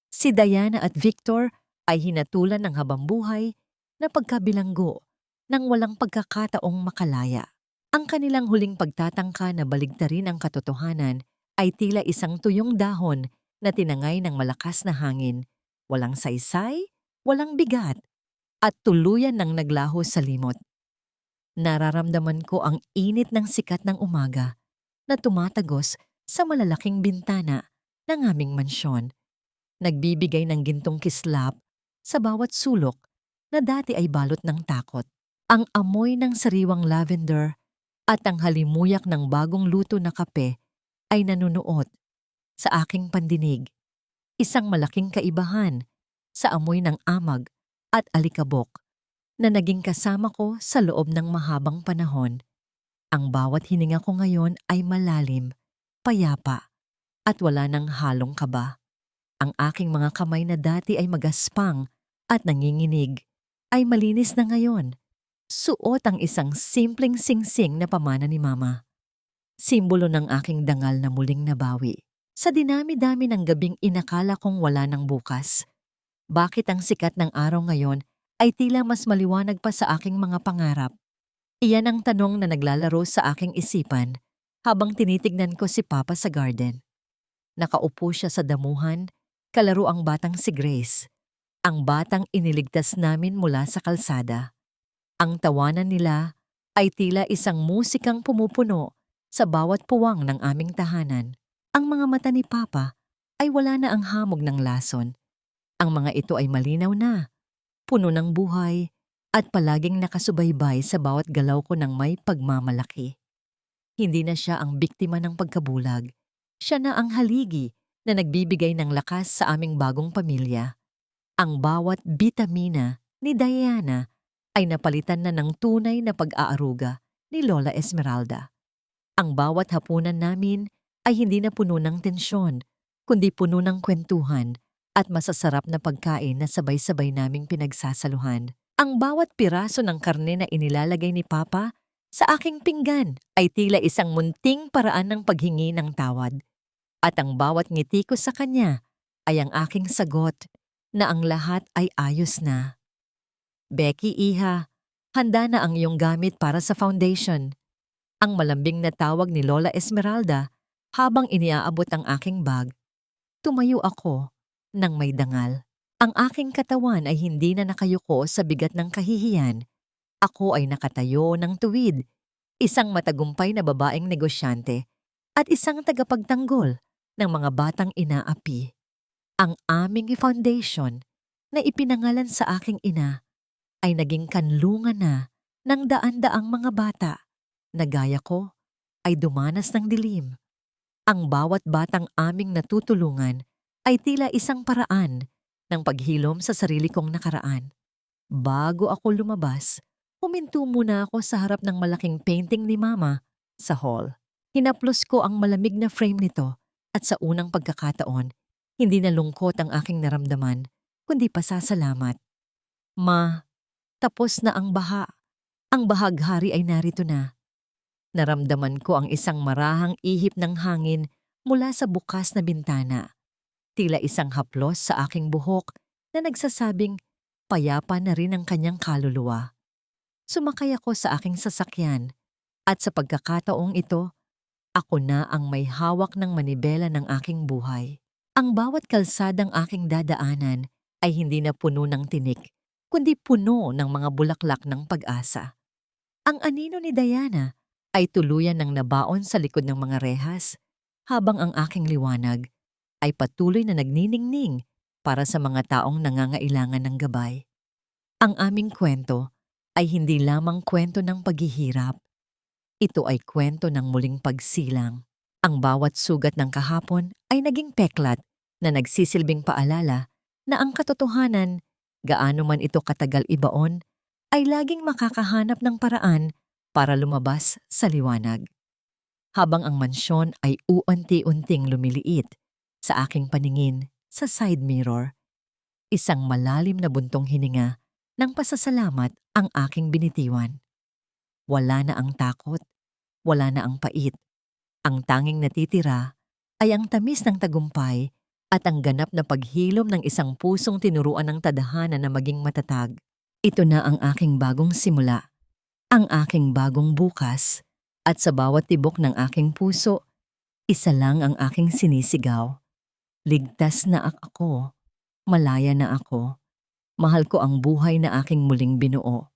Si Diana at Victor ay hinatulan ng habambuhay na pagkabilanggo nang walang pagkakataong makalaya. Ang kanilang huling pagtatangka na baligtarin ang katotohanan ay tila isang tuyong dahon na tinangay ng malakas na hangin, walang saysay, walang bigat, at tuluyan ng naglaho sa limot. Nararamdaman ko ang init ng sikat ng umaga na tumatagos sa malalaking bintana ng aming mansyon. Nagbibigay ng gintong kislap sa bawat sulok na dati ay balot ng takot. Ang amoy ng sariwang lavender at ang halimuyak ng bagong luto na kape ay nanunuot sa aking pandinig. Isang malaking kaibahan sa amoy ng amag at alikabok na naging kasama ko sa loob ng mahabang panahon. Ang bawat hininga ko ngayon ay malalim, payapa, at wala ng halong kaba. Ang aking mga kamay na dati ay magaspang at nanginginig ay malinis na ngayon. Suot ang isang simpleng singsing na pamana ni Mama. Simbolo ng aking dangal na muling nabawi. Sa dinami-dami ng gabing inakala kong wala ng bukas, bakit ang sikat ng araw ngayon ay tila mas maliwanag pa sa aking mga pangarap? Iyan ang tanong na naglalaro sa aking isipan habang tinitignan ko si Papa sa garden. Nakaupo siya sa damuhan, kalaro ang batang si Grace, ang batang iniligtas namin mula sa kalsada. Ang tawanan nila ay tila isang musikang pumupuno sa bawat puwang ng aming tahanan. Ang mga mata ni Papa ay wala na ang hamog ng lason. Ang mga ito ay malinaw na, puno ng buhay, at palaging nakasubaybay sa bawat galaw ko ng may pagmamalaki. Hindi na siya ang biktima ng pagkabulag. Siya na ang haligi na nagbibigay ng lakas sa aming bagong pamilya. Ang bawat bitamina ni Diana ay napalitan na ng tunay na pag-aaruga ni Lola Esmeralda. Ang bawat hapunan namin ay hindi na puno ng tensyon, kundi puno ng kwentuhan at masasarap na pagkain na sabay-sabay naming pinagsasaluhan. Ang bawat piraso ng karne na inilalagay ni Papa sa aking pinggan ay tila isang munting paraan ng paghingi ng tawad. At ang bawat ngiti ko sa kanya ay ang aking sagot na ang lahat ay ayos na. Becky, iha, handa na ang iyong gamit para sa foundation. Ang malambing na tawag ni Lola Esmeralda habang iniaabot ang aking bag. Tumayo ako nang may dangal. Ang aking katawan ay hindi na nakayuko sa bigat ng kahihiyan. Ako ay nakatayo ng tuwid, isang matagumpay na babaeng negosyante at isang tagapagtanggol ng mga batang inaapi. Ang aming foundation na ipinangalan sa aking ina ay naging kanlungan na ng daan-daang mga bata na gaya ko ay dumanas ng dilim. Ang bawat batang aming natutulungan ay tila isang paraan ng paghilom sa sarili kong nakaraan. Bago ako lumabas, huminto muna ako sa harap ng malaking painting ni Mama sa hall. Hinaplos ko ang malamig na frame nito at sa unang pagkakataon, hindi na lungkot ang aking naramdaman, kundi pasasalamat. Ma, tapos na ang baha. Ang bahaghari ay narito na. Naramdaman ko ang isang marahang ihip ng hangin mula sa bukas na bintana. Tila isang haplos sa aking buhok na nagsasabing payapa na rin ang kanyang kaluluwa. Sumakay ako sa aking sasakyan at sa pagkakataong ito, ako na ang may hawak ng manibela ng aking buhay. Ang bawat kalsadang aking dadaanan ay hindi na puno ng tinik, kundi puno ng mga bulaklak ng pag-asa. Ang anino ni Diana ay tuluyan ng nabaon sa likod ng mga rehas, habang ang aking liwanag ay patuloy na nagniningning para sa mga taong nangangailangan ng gabay. Ang aming kwento ay hindi lamang kwento ng paghihirap. Ito ay kwento ng muling pagsilang. Ang bawat sugat ng kahapon ay naging peklat na nagsisilbing paalala na ang katotohanan, gaano man ito katagal ibaon, ay laging makakahanap ng paraan para lumabas sa liwanag. Habang ang mansyon ay uunti-unting lumiliit sa aking paningin sa side mirror, isang malalim na buntong hininga ng pasasalamat ang aking binitiwan. Wala na ang takot, wala na ang pait. Ang tanging natitira ay ang tamis ng tagumpay at ang ganap na paghilom ng isang pusong tinuruan ng tadhana na maging matatag. Ito na ang aking bagong simula, ang aking bagong bukas, at sa bawat tibok ng aking puso, isa lang ang aking sinisigaw. Ligtas na ako, malaya na ako, mahal ko ang buhay na aking muling binuo.